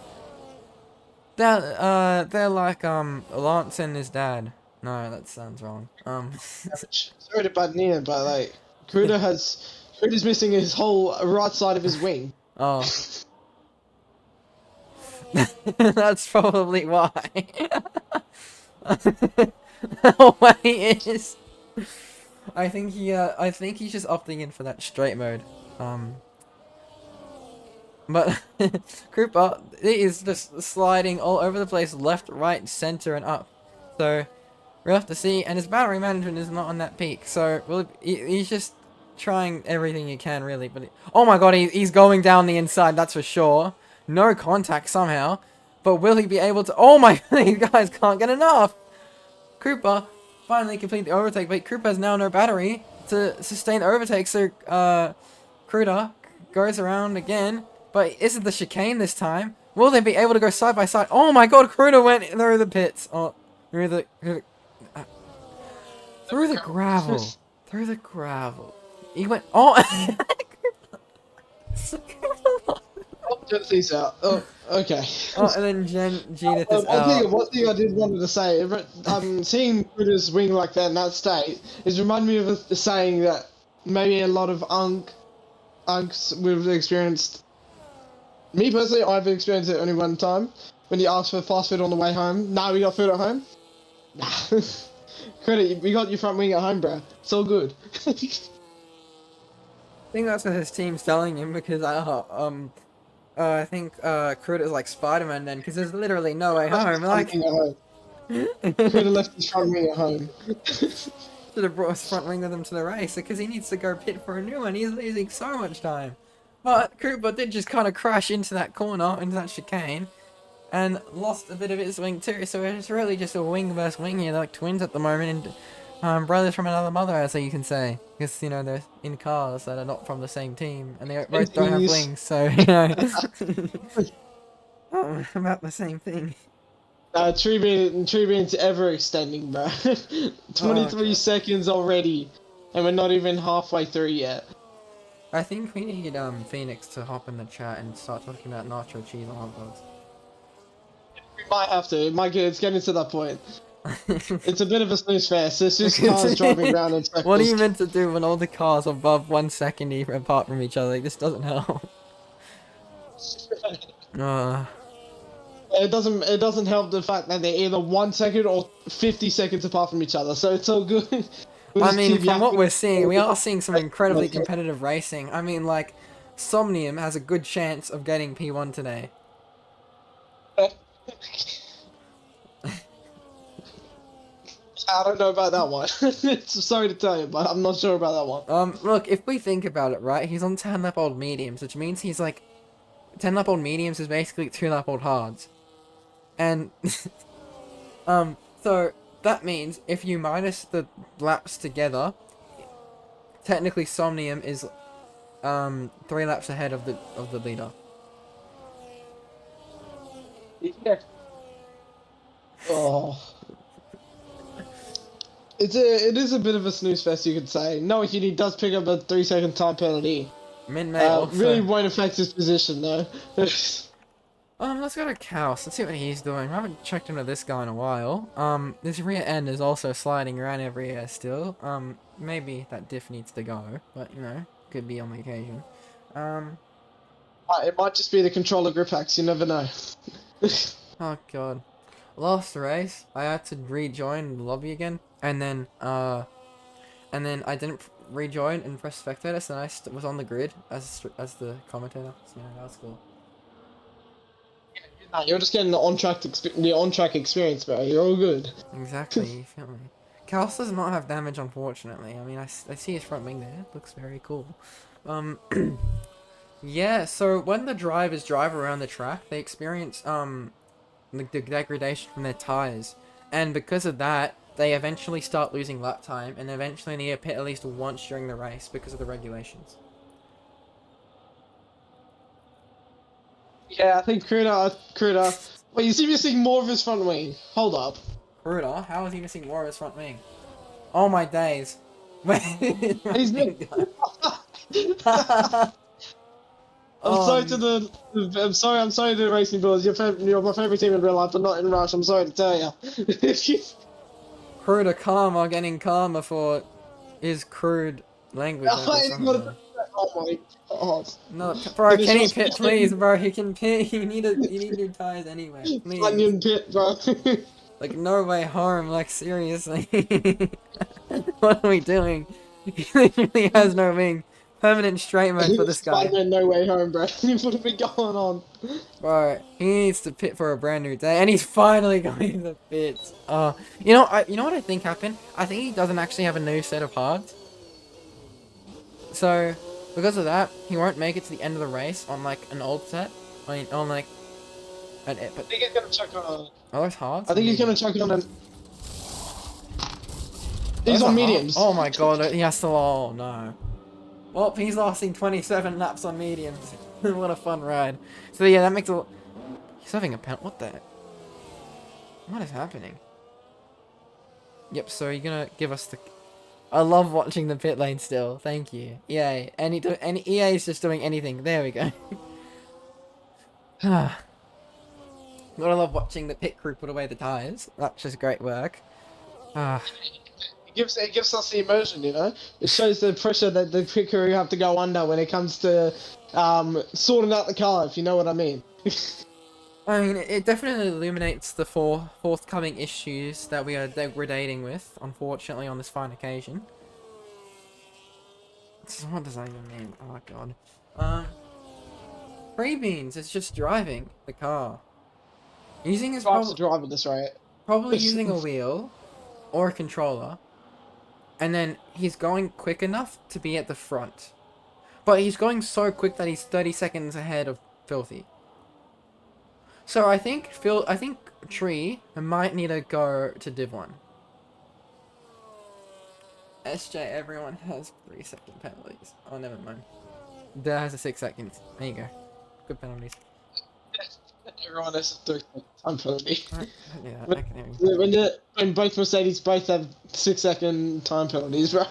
They're like Lance and his dad. No, that sounds wrong. Sorry to butt in, but like Cruder's missing his whole right side of his wing. Oh, that's probably why. Why he is. I think he's just opting in for that straight mode. But Krupa, it is just sliding all over the place, left, right, center, and up. So we'll have to see. And his battery management is not on that peak. So he's just trying everything he can, really. But oh my god, he's going down the inside. That's for sure. No contact somehow. But will he be able to? Oh my! These guys can't get enough. Krupa finally complete the overtake, but Krupa has now no battery to sustain the overtake. So Kruda goes around again. But is it the chicane this time? Will they be able to go side by side? Oh my god, Kruda went through the pits. Oh, through the gravel. Through the gravel. He went. Oh! He's out. Oh, okay. Oh, and then Geneth is out. One thing I did wanted to say, seeing Cruder's wing like that in that state, is reminding me of the saying that maybe a lot of unks we've experienced. Me personally, I've experienced it only one time. When you ask for fast food on the way home. Nah, we got food at home. Nah. Credit, we got your front wing at home, bro. It's all good. I think that's what his team's telling him because I think Kruda is like Spider-Man then because there's literally no way home. Like Could have left his front wing at home. should have brought his front wing with him to the race because he needs to go pit for a new one. He's losing so much time. But Krupa did just kind of crash into that corner, into that chicane, and lost a bit of his wing too. So it's really just a wing versus wing here. They're like twins at the moment, and brothers from another mother, as you can say, because you know they're in cars that are not from the same team, and they both don't have wings. So you know, about the same thing. Tree bean's ever extending, bro. 23 seconds already, and we're not even halfway through yet. I think we need Phoenix to hop in the chat and start talking about nacho cheese on hot dogs. We might have to. It's getting to that point. It's a bit of a snooze fest. It's just cars driving around in circles. What are you meant to do when all the cars are above 1 second even apart from each other? This doesn't help. It doesn't help the fact that they're either 1 second or 50 seconds apart from each other. So it's all good. I mean, from what we're seeing, we are seeing some incredibly competitive racing. I mean, like, Somnium has a good chance of getting P1 today. I don't know about that one. Sorry to tell you, but I'm not sure about that one. Look, if we think about it, right, he's on 10 lap old mediums, which means he's like 10 lap old mediums is basically 2 lap old hards. And so that means if you minus the laps together, technically Somnium is 3 laps ahead of the leader. Yeah. Oh. it is a bit of a snooze fest, you could say. Noah Heaney does pick up a 3 second time penalty. Min May Really also. won't affect his position though. Let's go to Kaos. Let's see what he's doing. I haven't checked into this guy in a while. This rear end is also sliding around everywhere still. Maybe that diff needs to go, but you know, could be on the occasion. Um, It might just be the controller grip hacks. You never know. oh god. Last race, I had to rejoin the lobby again, and then I didn't rejoin and press spectator, so I was on the grid as the commentator. So yeah, that was cool. Nah, you're just getting the on track experience, bro. You're all good. Exactly, you feel me? Chaos does not have damage, unfortunately. I mean, I see his front wing there. It looks very cool. Um, yeah, so when the drivers drive around the track, they experience, the degradation from their tires. And because of that, they eventually start losing lap time, and eventually need to pit at least once during the race because of the regulations. Yeah, I think Kruda. Wait, you seem to see more of his front wing. Hold up. Ruda, how is he missing more of his front wing? Oh my days. Wait, He's been. um, I'm sorry to the Racing Bulls. You're my favorite team in real life, but not in Rush. I'm sorry to tell you. Crude karma getting karma for his crude language over something. Oh my god. No, bro, Finish can he off pit, please, bro? He can pit. You need new tires anyway, please. Onion pit, bro. Like no way home. Like seriously, what are we doing? He literally has no wing. Permanent straight mode for this guy. Spider-Man No Way Home, bro. What have been going on? Bro, he needs to pit for a brand new day, and he's finally going to pit. You know what I think happened? I think he doesn't actually have a new set of hards. So, because of that, he won't make it to the end of the race on like an old set. I mean, on like an I think he's gonna chuck on. are those hards? I think he's gonna chuck it on. He's Those are on hard. mediums. Oh my god, he has to. Oh no. Well, he's lasting 27 laps on mediums. What a fun ride. So yeah, that makes a. He's having a pen. What the? What is happening? Yep. So you're gonna give us the. I love watching the pit lane still. Thank you. EA. Any EA is just doing anything. There we go. Gotta love watching the pit crew put away the tires. That's just great work. Ah. It gives us the emotion, you know. It shows the pressure that the pit crew have to go under when it comes to sorting out the car, if you know what I mean. I mean, it definitely illuminates the forthcoming issues that we are degrading with, unfortunately, on this fine occasion. So what does that even mean? Oh god. Freebeans is just driving the car. Using his Drives to drive at this rate. probably using a wheel or a controller, and then he's going quick enough to be at the front. But he's going so quick that he's 30 seconds ahead of Filthy. So I think Tree might need to go to Div 1. SJ, everyone has 3-second penalties. Oh, never mind. There has a 6 seconds. There you go. Good penalties. Everyone has a 3 time penalty. Yeah, When both Mercedes both have 6 second time penalties, bro.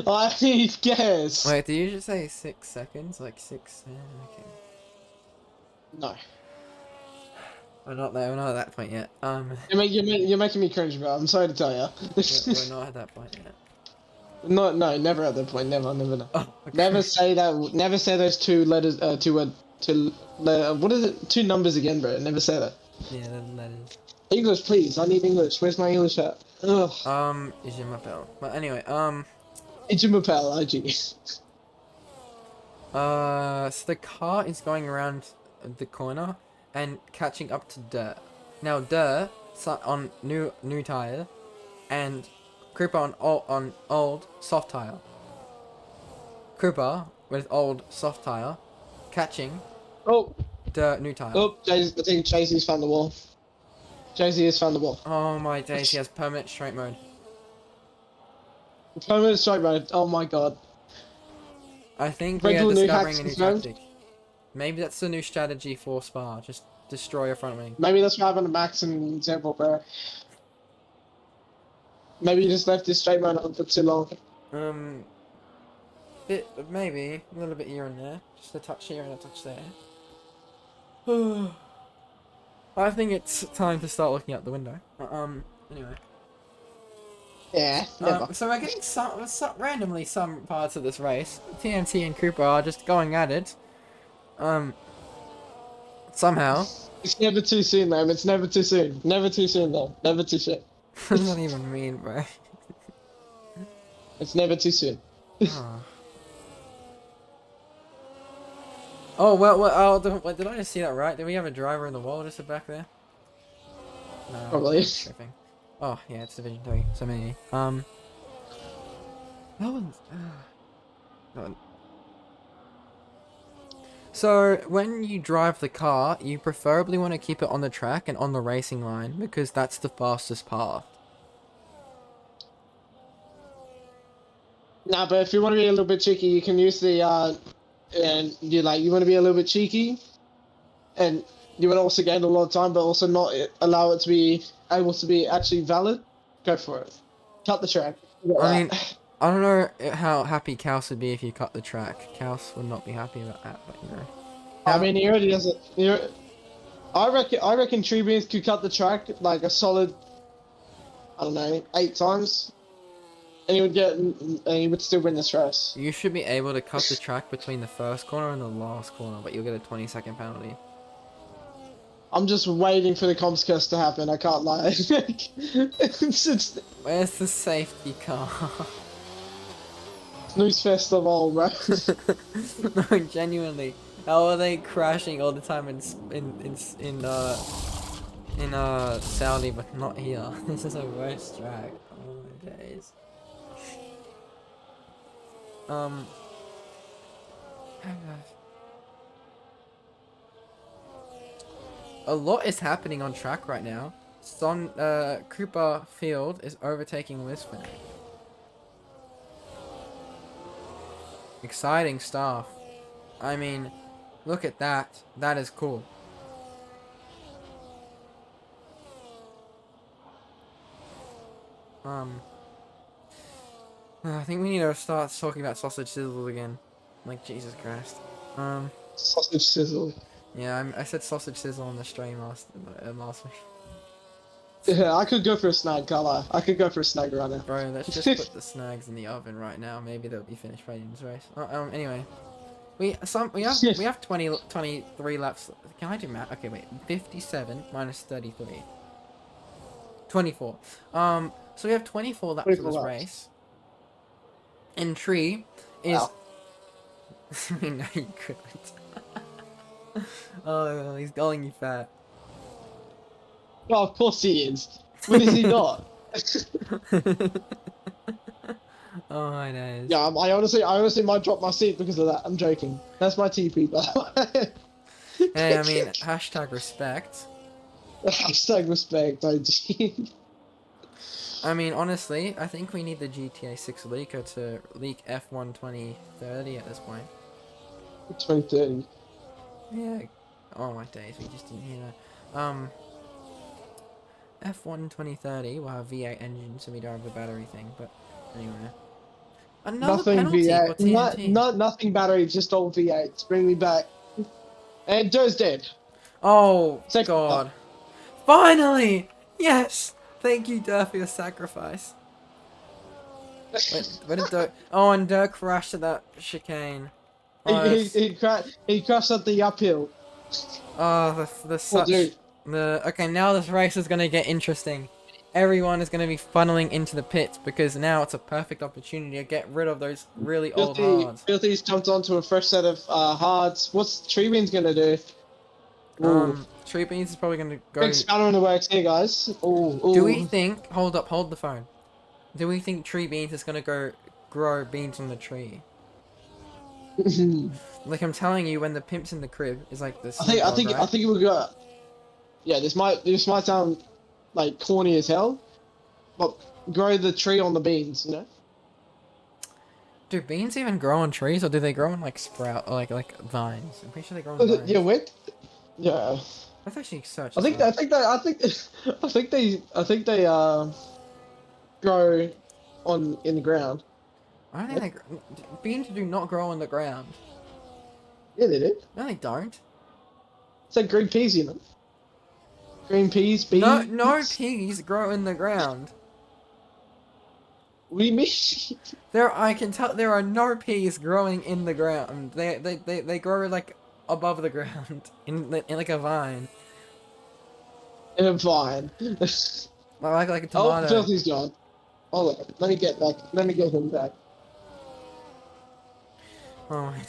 I guess. Wait, did you just say 6 seconds? Like 6? Okay. No. We're not there. We're not at that point yet. You're making me cringe, bro. I'm sorry to tell you. we're not at that point yet. No, never at that point. Never. No. Oh, okay. Never say that. Never say those two letters. What is it? Two numbers again, bro. Never say that. Yeah, that is. English, please. I need English. Where's my English at? Ugh. Is in my bell. But anyway, It's in my pal, IG. so the car is going around the corner and catching up to Dirt. Now Dirt on new tire, and Cooper on old soft tire. Cooper with old soft tire, catching Oh, Dirt new tire. oh, I think Jay-Z's found the wall. Jay-Z has found the wall. Oh my days, he has permanent straight mode. Permanent strike mode. Oh my god. I think Red we are Bull new discovering a new hacks, man. tactic. Maybe that's the new strategy for Spa. Just destroy your front wing. Maybe that's what happened to Max and example, bro. Maybe you just left this straight mode on for too long. Um, maybe a little bit here and there, just a touch here and a touch there. I think it's time to start looking out the window. Anyway. Yeah, never. So we're getting randomly some parts of this race. TNT and Cooper are just going at it. Somehow. It's never too soon, man. It's never too soon. Never too soon, though. Never too soon. What does that even mean, bro? It's never too soon. Oh. Oh, well, wait, did I just see that right? Did we have a driver in the wall just back there? No. Probably. Tripping. Oh, yeah, it's Division 3. So many. That one's... no. So, when you drive the car, you preferably want to keep it on the track and on the racing line, because that's the fastest path. Nah, but if you want to be a little bit cheeky, you can use the, and you want to be a little bit cheeky, and you want to also gain a lot of time, but also not allow it to be able to be actually valid, go for it. Cut the track. I mean, I don't know how happy Kaus would be if you cut the track. Kaus would not be happy about that, but you know. I mean, he already does it. I reckon Tree Beans could cut the track like a solid, I don't know, 8 times, and he would still win this race. You should be able to cut the track between the first corner and the last corner, but you'll get a 20-second penalty. I'm just waiting for the comms curse to happen. I can't lie. It's Where's the safety car? snooze fest of all, bro. No, genuinely. How are they crashing all the time in Saudi, but not here? This is a worse track. Oh my days. A lot is happening on track right now. Cooper Field is overtaking Wisfan. Exciting stuff. I mean, look at that. That is cool. I think we need to start talking about sausage sizzle again. Like, Jesus Christ. Sausage sizzle. Yeah, I said sausage sizzle on the stream last week. Yeah, I could go for a snag, can't I? I could go for a snag right now. Bro, let's just put the snags in the oven right now. Maybe they'll be finished by the end of this race. Anyway. We have 23 laps. Can I do math? Okay, wait. 57 minus 33. 24. So we have 24 laps of this race. And Tree is... Wow. We know you couldn't. Oh, he's calling you fat. Well, of course he is. When is he not? Oh my days. Yeah, I honestly might drop my seat because of that. I'm joking. That's my TP, but Hey, I mean, hashtag respect. hashtag respect, OG. I mean, honestly, I think we need the GTA 6 leaker to leak F1 2030 at this point. 2030. Yeah. Oh my days, we just didn't hear that. F1 2030 will have V8 engines, so we don't have the battery thing, but anyway. Another Nothing penalty V8. for TNT. Nothing battery, just all V8s. Bring me back. And Joe's dead. Oh, Second God. Finally! Yes! Thank you, Dirk, for your sacrifice. Where did Dirk... Oh, and Dirk crashed at that chicane. Oh, He crashed at the uphill. oh the such... Dude. Okay, now this race is gonna get interesting. Everyone is gonna be funneling into the pits because now it's a perfect opportunity to get rid of those really old hards. Filthy's jumped onto a fresh set of hards. What's Tree Beans gonna do? Tree Beans is probably gonna go... Big spanner in the works here, guys. Ooh. Do we think... Hold the phone. Do we think Tree Beans is gonna go grow beans on the tree? Like I'm telling you, when the pimp's in the crib is like this. I think it would go. Yeah, this might sound like corny as hell, but grow the tree on the beans, you know? Do beans even grow on trees, or do they grow on like sprout, or like vines? I'm pretty sure they grow on vines. Yeah, what? Yeah. That's actually such. I think they grow on in the ground. I don't think What? beans do not grow on the ground. Yeah, they do. No, they don't. It's like green peas, you know. Green peas, No, no beans. peas grow in the ground. What do you mean? I can tell there are no peas growing in the ground. They grow like above the ground in like a vine, In a vine. like a Oh, tomato. Filthy's gone. Hold on. Let me get back. Let me get him back. Oh my.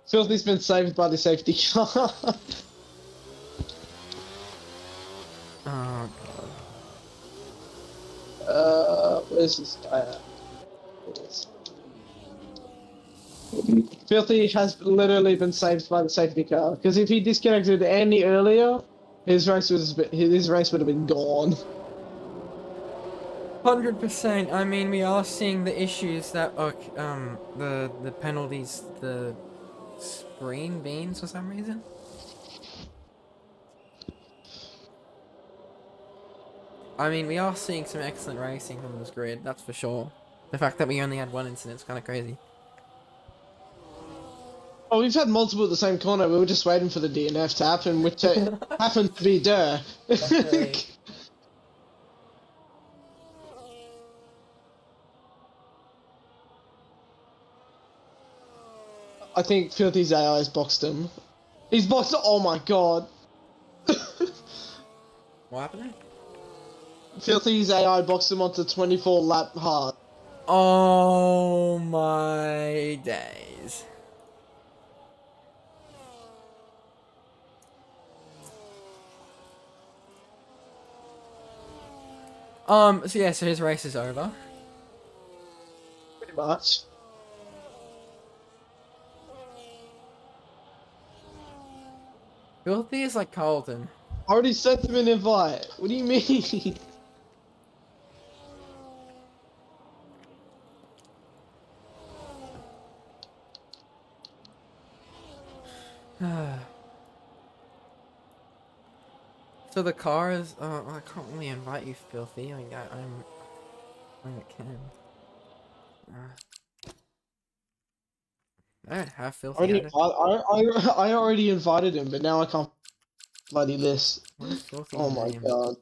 Filthy's been saved by the safety car. Oh god. Where's this guy at? Filthy has literally been saved by the safety car. Because if he disconnected any earlier, his race would have been gone. 100%. I mean, we are seeing the issues that the penalties, the green beans for some reason. I mean, we are seeing some excellent racing from this grid, that's for sure. The fact that we only had one incident is kind of crazy. Oh, we've had multiple at the same corner. We were just waiting for the DNF to happen, which happened to be Durr. Definitely. I think Filthy's AI has boxed him. He's boxed. Oh my god. What happened? Filthy's AI boxed him onto 24 lap hard. Oh my days. So yeah, so his race is over. Pretty much. Filthy is like Carlton. I already sent him an invite. What do you mean? So the car is, I can't really invite you, Filthy. I can. I don't have Filthy added. I already invited him, but now I can't bloody list. What is Filthy's Oh my name? god.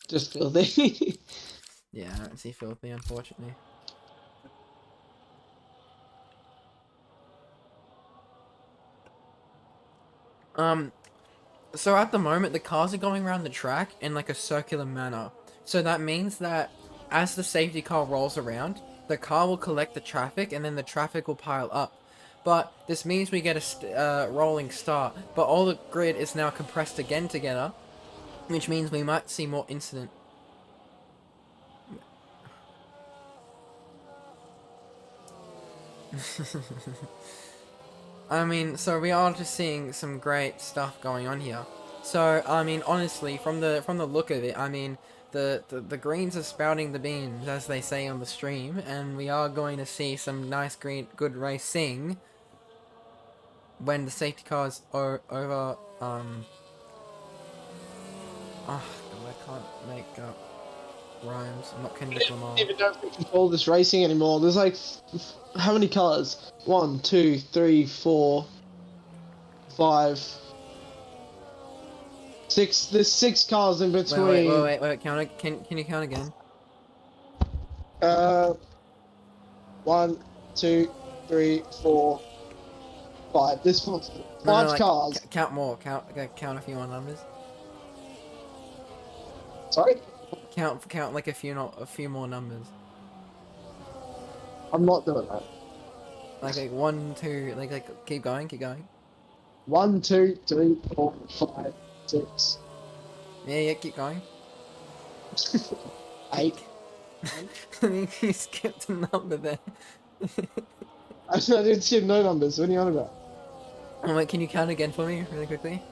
Just Filthy. Yeah, I don't see Filthy, unfortunately. Um, so at the moment, the cars are going around the track in like a circular manner. So that means that as the safety car rolls around, the car will collect the traffic and then the traffic will pile up. But this means we get a rolling start, but all the grid is now compressed again together, which means we might see more incident. I mean, so we are just seeing some great stuff going on here. So, I mean, honestly, from the look of it, I mean, the greens are spouting the beans, as they say on the stream, and we are going to see some nice good racing when the safety cars are over. Oh god, I can't make up rhymes. I'm not Kendrick I Lamar. don't even know if we can call this racing anymore. There's like, how many cars? 1, 2, 3, 4, 5, 6. There's 6 cars in between. Count. Can you count again? Uh, 1, 2, 3, 4, 5. There's No, 5 like cars. count more. Count a few more numbers. Sorry? Count like a few more numbers. I'm not doing that. Like one, two, keep going, keep going. 1, 2, 3, 4, 5, 6, Yeah, keep going. 8. I think you skipped a number there. I didn't see no numbers. What are you on about? Oh wait, can you count again for me, really quickly?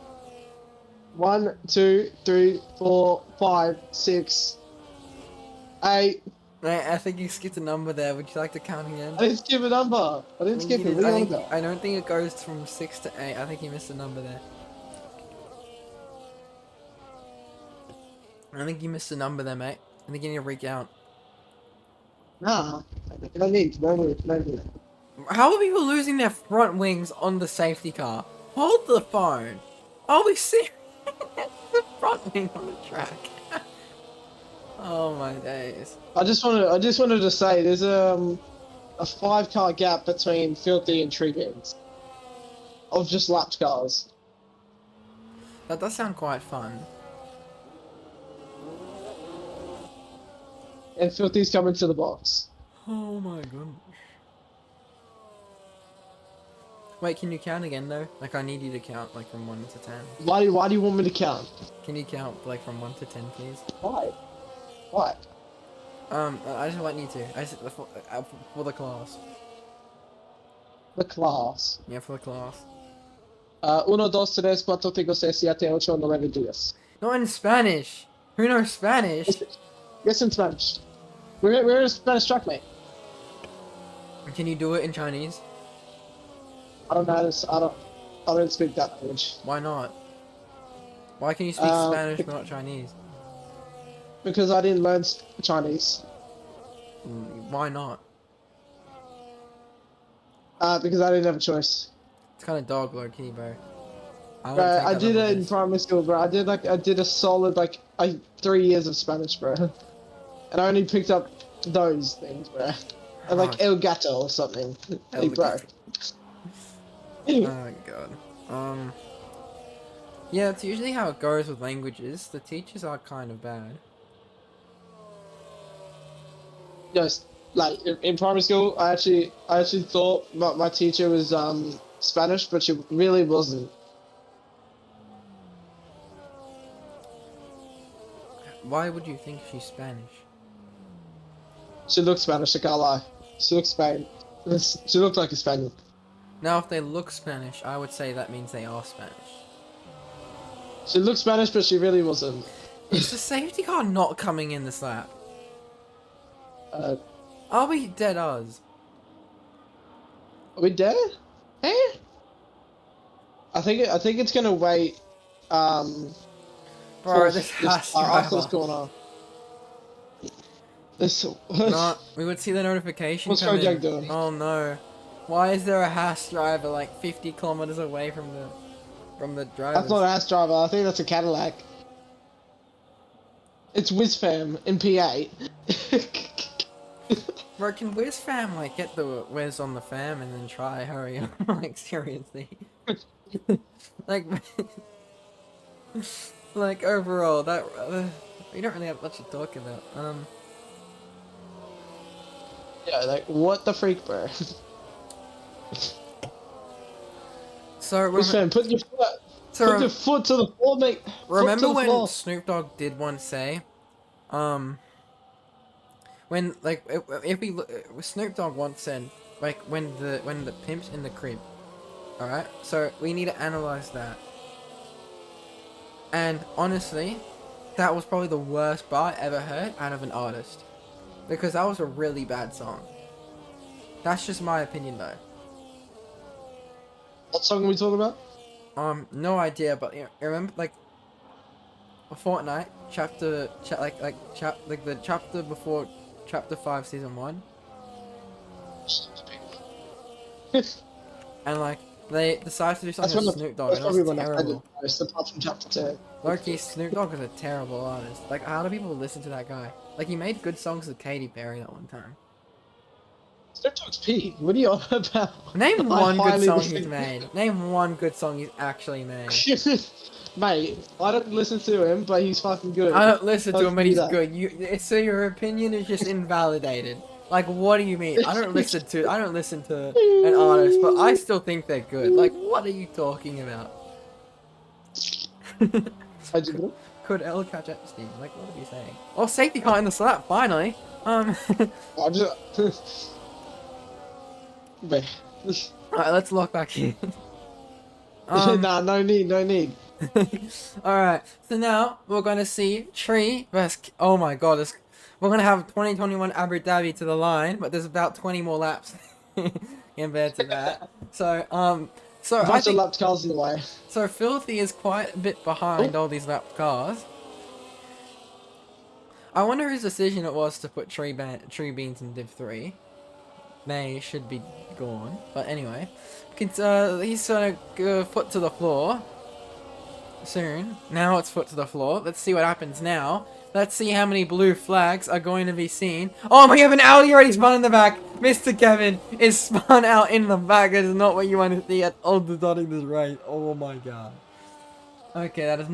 1, 2, 3, 4, 5, 6, 8. I think you skipped a number there. Would you like to count again? I didn't skip a number. I didn't skip it. What are you on about? I don't think it goes from 6 to 8. I think you missed a number there. I think you missed a number there, mate. I think you need to recount. Nah, no need, no need, no need. How are people losing their front wings on the safety car? Hold the phone. Are we serious? The front wing on the track. Oh my days. I just wanted to say there's a 5 car gap between Filthy and Triggers of just lapped cars. That does sound quite fun. And Filthy's coming to the box. Oh my goodness. Wait, can you count again though? Like I need you to count like from 1 to 10. Why do you want me to count? Can you count like from 1 to 10 please? Why? Why? I just want you to. I just, for the class. The class. Yeah, for the class. Uno, dos, tres, cuatro, cinco, seis, siete, ocho, nueve, diez. Not in Spanish. Who knows Spanish? Yes, in Spanish. We're in Spanish track, mate. Can you do it in Chinese? I don't know. I don't speak that language. Why not? Why can you speak Spanish but not Chinese? Because I didn't learn Chinese. Why not? Because I didn't have a choice. It's kind of dog low key, bro. Bro, I did it in primary school, bro. I did a solid 3 years of Spanish, bro. And I only picked up those things, bro. And like El Gato or something. Hey, bro. Oh god. Yeah, it's usually how it goes with languages. The teachers are kind of bad. Yes, like in primary school, I actually thought my teacher was Spanish, but she really wasn't. Why would you think she's Spanish? She looked Spanish, I can't lie. She looked Spain. She looked like a Spaniard. Now, if they look Spanish, I would say that means they are Spanish. She looked Spanish, but she really wasn't. Is the safety car not coming in this lap? Uh, Are we dead us? are we there? Eh? I think it's gonna wait. Bro, this has after this driver. corner. This. No, we would see the notification What's come Jack in. doing? Oh no. Why is there a Haas driver like 50 kilometers away from the driver? That's not a Haas driver. I think that's a Cadillac. It's WizFam in PA. Bro, can Wiz fam like get the Wiz on the fam and then try hurry up? Like seriously. like like overall that we don't really have much to talk about. Yeah, like what the freak, bro. So WizFam, put your foot to the floor, mate. remember when floor. Snoop Dogg did once say, when like if we Snoop Dogg once said like when the pimp's in the crib, all right. So we need to analyze that. And honestly, that was probably the worst bar I ever heard out of an artist, because that was a really bad song. That's just my opinion though. What song are we talking about? No idea, but you remember like a Fortnite chapter, the chapter before chapter 5 season 1, and like they decided to do something with Snoop Dogg, and it was terrible. Apart from chapter 2. Low-key, Snoop Dogg is a terrible artist. Like, how do people listen to that guy? Like, he made good songs with Katy Perry that one time. Snoop Dogg's P. What are you on about? Name one good song he's made. Name one good song he's actually made. Mate, I don't listen to him, but he's fucking good. I don't listen to him, but he's that. good. So your opinion is just invalidated. Like, what do you mean? I don't listen to an artist, but I still think they're good. Like, what are you talking about? Could L catch Epstein? Like, what are you saying? Oh, safety car in the slap, finally. I'm just. Mate. Alright, let's lock back in. Nah, no need. Alright, so now we're gonna see Tree versus. Oh my god, we're gonna have 2021 Abu Dhabi to the line, but there's about 20 more laps compared to that. So I think lapped cars in the way. so. Filthy is quite a bit behind all these lapped cars. I wonder whose decision it was to put tree beans in Div 3. They should be gone. But anyway, he's foot to the floor soon. Now it's foot to the floor. Let's see what happens now. Let's see how many blue flags are going to be seen. Oh, we have an Audi already spun in the back. Mr. Kevin is spun out in the back. That is not what you want to see at all the starting this race. Oh my god. Okay, that is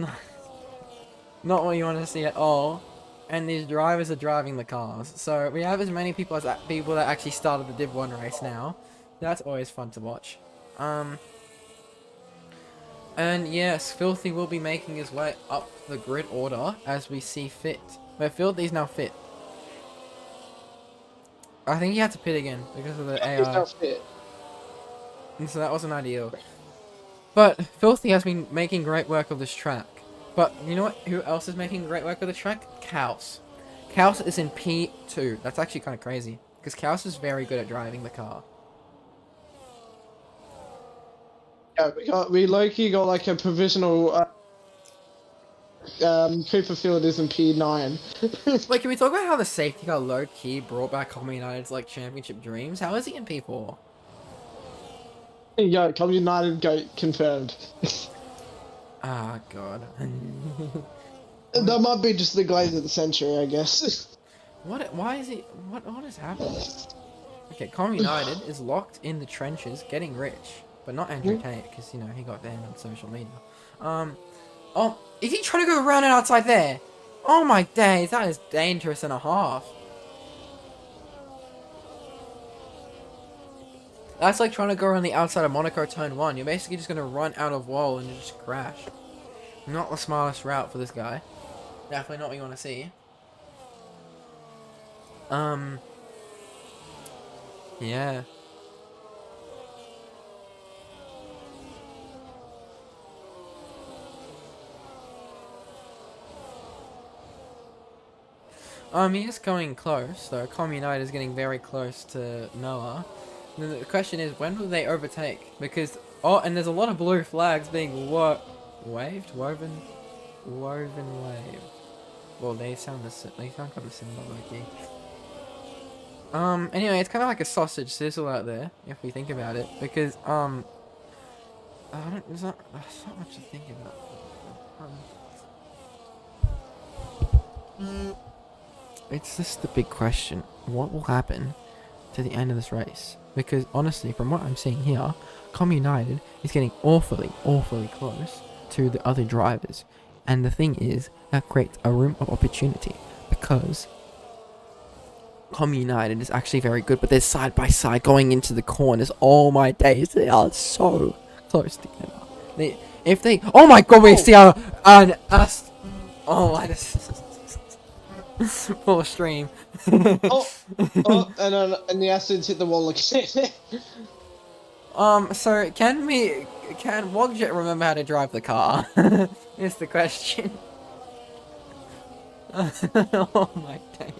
not what you want to see at all. And these drivers are driving the cars. So we have as many people as people that actually started the Div 1 race now. That's always fun to watch. And yes, Filthy will be making his way up the grid order as we see fit. But Filthy's now fit. I think he had to pit again because of the He's AI. not fit. And so that wasn't ideal. But Filthy has been making great work of this track. But you know what? Who else is making great work of the track? Kaus. Kaus is in P2. That's actually kind of crazy. Because Kaus is very good at driving the car. Yeah, we low-key got like a provisional Cooper Field is in P9. Wait, can we talk about how the safety car low-key brought back Home United's like championship dreams? How is he in P4? Yo, Come United GOAT confirmed. Ah, god. That might be just the glaze of the century, I guess. Why is he... What is happening? Okay, Com United is locked in the trenches, getting rich. But not Andrew Tate, because, you know, he got banned on social media. Oh, is he trying to go around and outside there? Oh my days, that is dangerous and a half. That's like trying to go around the outside of Monaco Turn 1. You're basically just going to run out of wall and just crash. Not the smartest route for this guy. Definitely not what you want to see. Yeah. He is going close, though. Com United is getting very close to Noah. And then the question is, when will they overtake? Because, oh, and there's a lot of blue flags being waved? Woven? Waved. Well, they sound kind of similar, low-key. Anyway, it's kind of like a sausage sizzle out there, if we think about it. Because, there's not much to think about. It's just the big question. What will happen to the end of this race? Because honestly, from what I'm seeing here, Com United is getting awfully close to the other drivers. And the thing is, that creates a room of opportunity. Because Com United is actually very good, but they're side by side going into the corners. Oh my days, they are so close together. Oh my god, we see oh my, this full stream. And the acids hit the wall again. So can Wogjet remember how to drive the car? Is the question. Oh my day.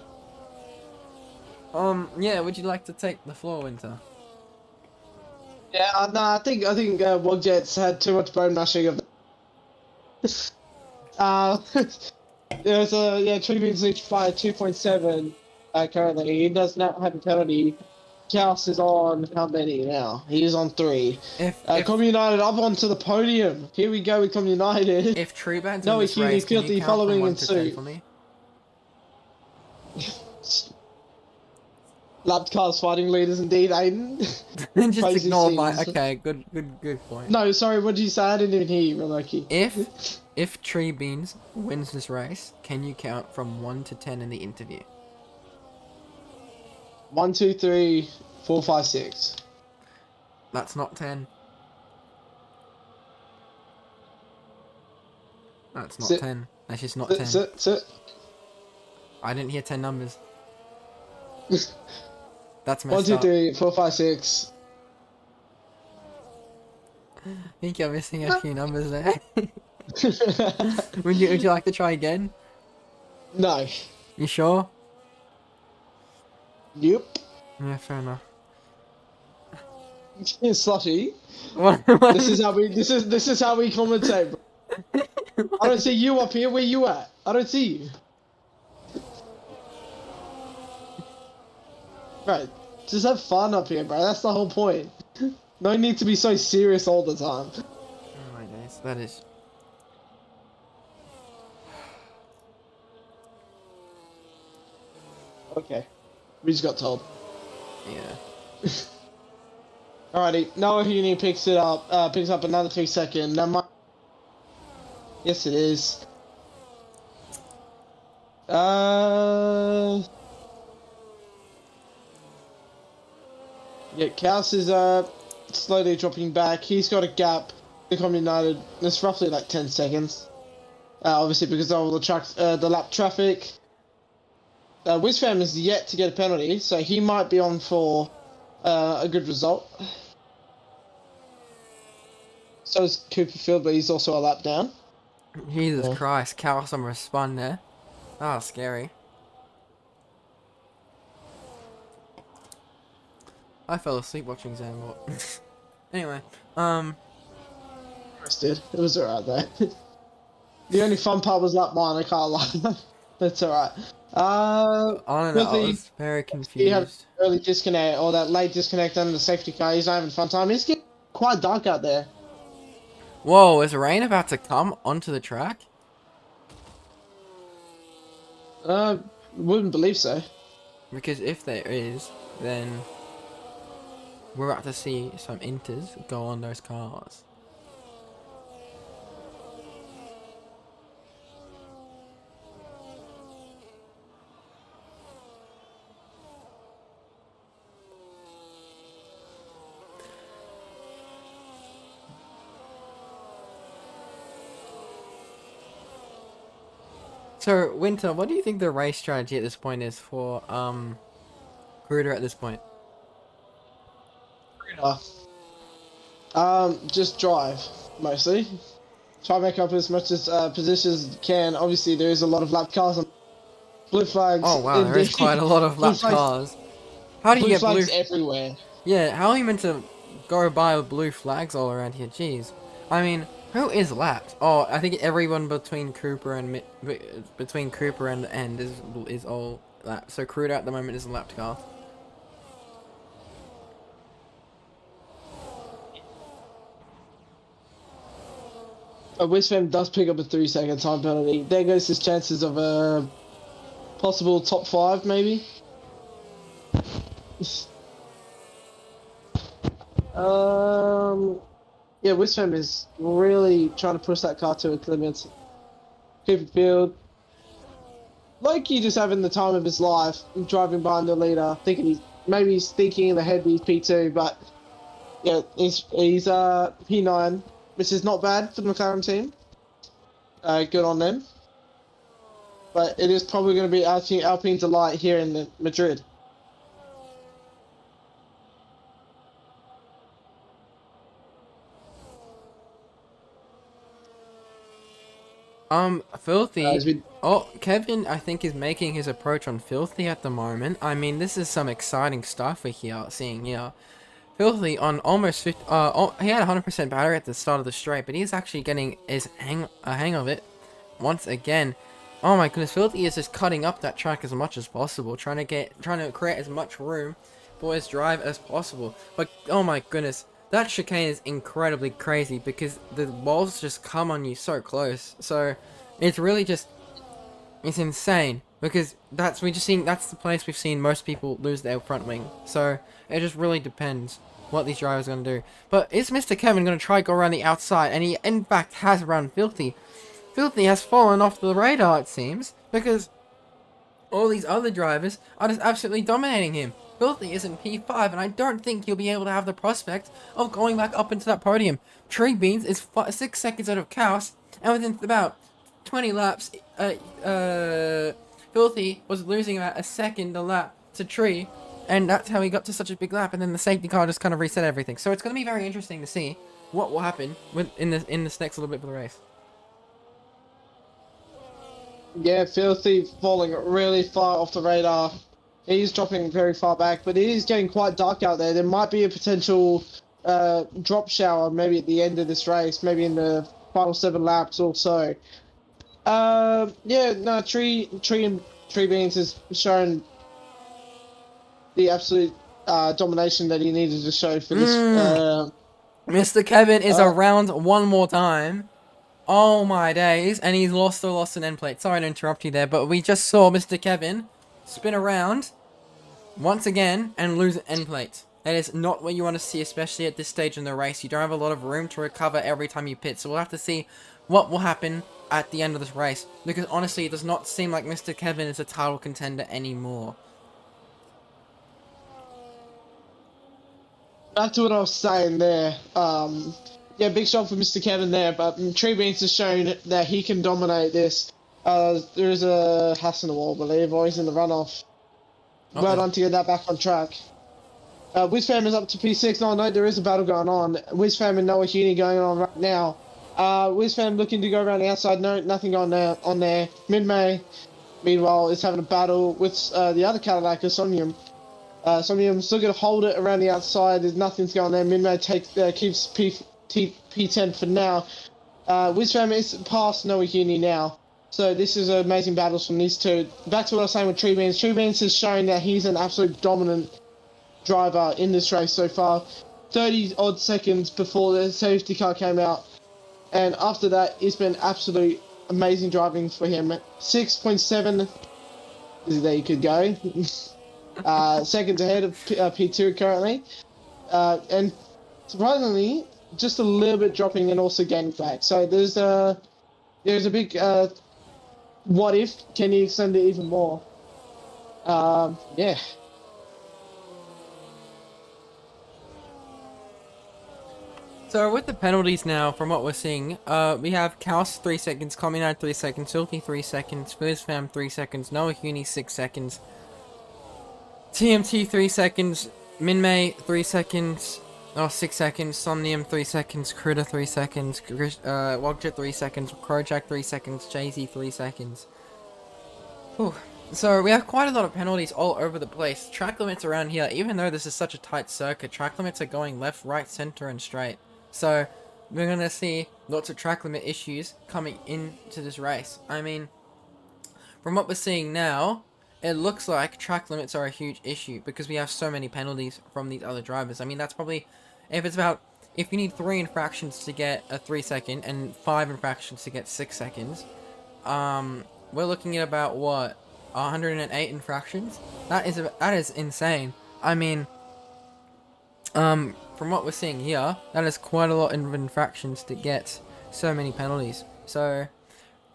Yeah, would you like to take the floor, Winter? Yeah, no, I think Wogjet's had too much bone mashing of. Tribune's each by 2.7 currently. He does not have a penalty. Chaos is on how many now? He's on 3. If Com United up onto the podium. Here we go with Com United. If Treebad's No, in this he's race, can you Filthy count following from 1 in to 10 suit. for me? Lap cars fighting leaders indeed, Aiden. Just Crazy ignore my. scenes. Okay, good point. No, sorry, what did you say? I didn't even hear you, Remoki. If Tree Beans wins this race, can you count from 1 to 10 in the interview? 1, 2, 3, 4, 5, 6. That's not 10. That's not 10. That's just not 10. Sit. I didn't hear 10 numbers. That's 1, messed 2, up. 3, 4, 5, 6. I think you're missing a few numbers there. Would you like to try again? No. You sure? Yep. Yeah, fair enough. Slushy. What? This is how we commentate, bro. I don't see you up here. Where you at? I don't see you. Bro, just have fun up here, bro. That's the whole point. No need to be so serious all the time. Oh my days, that is. Okay, we just got told. Yeah. Alrighty, Noah Heaney picks it up. Picks up another 3 second. That might. Yes, it is. Yeah, Kaus is slowly dropping back. He's got a gap. The Com United. It's roughly like 10 seconds. Obviously because of all the the lap traffic. Wizfam is yet to get a penalty, so he might be on for a good result. So is Cooperfield, but he's also a lap down. Jesus Yeah. Christ, Carlson respond there. Ah, scary. I fell asleep watching Zambot. Anyway, Chris did. It was alright though. The only fun part was lap 9, I can't lie. That's alright. on and I Filthy, was very he had an confused. early disconnect, or that late disconnect under the safety car. He's not having a fun time. It's getting quite dark out there. Whoa, is rain about to come onto the track? Uh, wouldn't believe so. Because if there is, then we're about to see some inters go on those cars. So, Winter, what do you think the race strategy at this point is for Gruder at this point? Just drive mostly. Try to make up as much as positions as you can. Obviously, there is a lot of lap cars and blue flags Oh wow, in there is quite a lot of blue lapped flags, cars. How do you blue get blue? flags everywhere. Yeah, how are you meant to go by with blue flags all around here? Jeez. I mean, who is lapped? Oh, I think everyone between Cooper and between Cooper and the end is all lapped. So Crude at the moment is a lapped car. Westfam does pick up a 3 second time penalty. There goes his chances of a possible top 5, maybe. Yeah, Westfam is really trying to push that car to its limits. Cooper Field, like he just having the time of his life, driving behind the leader, thinking he's thinking in the head he's P2, but yeah, he's P9, which is not bad for the McLaren team. Good on them. But it is probably going to be Alpine delight here in Madrid. As Filthy. we Oh, Kevin, I think is making his approach on Filthy at the moment. I mean, this is some exciting stuff we're here seeing here. Filthy on almost 50, he had 100% battery at the start of the straight, but he's actually getting a hang of it once again. Oh my goodness, Filthy is just cutting up that track as much as possible, trying to create as much room for his drive as possible. But oh my goodness, that chicane is incredibly crazy because the walls just come on you so close. So it's really just it's insane because that's the place we've seen most people lose their front wing. So it just really depends what these drivers are going to do. But is Mr. Kevin going to try go around the outside? And he in fact has around Filthy. Filthy has fallen off the radar, it seems, because all these other drivers are just absolutely dominating him. Filthy is in P5, and I don't think he'll be able to have the prospect of going back up into that podium. Tree Beans is 6 seconds out of Chaos, and within about 20 laps, Filthy was losing about a second a lap to Tree, and that's how he got to such a big lap, and then the safety car just kind of reset everything. So it's going to be very interesting to see what will happen in this next little bit for the race. Yeah, Filthy falling really far off the radar. He's dropping very far back, but it is getting quite dark out there. There might be a potential drop shower maybe at the end of this race, maybe in the final 7 laps or so. Yeah, no, Tree Beans has shown the absolute domination that he needed to show for this. Mr. Kevin is Uh, around one more time. Oh my days, and he's lost an end plate. Sorry to interrupt you there, but we just saw Mr. Kevin spin around once again and lose an end plate. That is not what you want to see, especially at this stage in the race. You don't have a lot of room to recover every time you pit, so we'll have to see what will happen at the end of this race. Because honestly, it does not seem like Mr. Kevin is a title contender anymore. Back to what I was saying there. Yeah, big shot for Mr. Kevin there, but Tree Beans has shown that he can dominate this. There is a Haas in the wall, I believe, or he's in the runoff. Oh, Well done to get that back on track. WizFam is up to P6. No, no, there is a battle going on. WizFam and Noah Heaney going on right now. WizFam looking to go around the outside. No, nothing on there. Mid-May, meanwhile, is having a battle with the other Cadillac, Somnium. Somnium still going to hold it around the outside. There's nothing's going there. Mid-May keeps P10 for now. WizFam is past Noah Heaney now. So this is amazing battles from these two. Back to what I was saying with Tree Beans. Tree Beans has shown that he's an absolute dominant driver in this race so far. 30 odd seconds before the safety car came out, and after that it's been absolute amazing driving for him. 6.7 there you could go. Seconds ahead of P2 currently, and surprisingly just a little bit dropping and also gaining back. So there's a big what if, can he extend it even more? Yeah. so with the penalties now, from what we're seeing, we have Kaos 3 seconds, Communard 3 seconds, Filthy 3 seconds, FizzFam 3 seconds, Noah Huni 6 seconds, TMT 3 seconds, Minmay 3 seconds, 6 seconds, Somnium 3 seconds, Critter 3 seconds, Wogjet 3 seconds, Crowjack 3 seconds, Jay-Z 3 seconds. Whew. So we have quite a lot of penalties all over the place. Track limits around here, even though this is such a tight circuit, track limits are going left, right, center, and straight. So we're gonna see lots of track limit issues coming into this race. I mean, from what we're seeing now, it looks like track limits are a huge issue because we have so many penalties from these other drivers. I mean, that's probably, if you need 3 infractions to get a 3 second and 5 infractions to get 6 seconds, we're looking at about, what, 108 infractions? That is insane. I mean, from what we're seeing here, that is quite a lot of infractions to get so many penalties. So,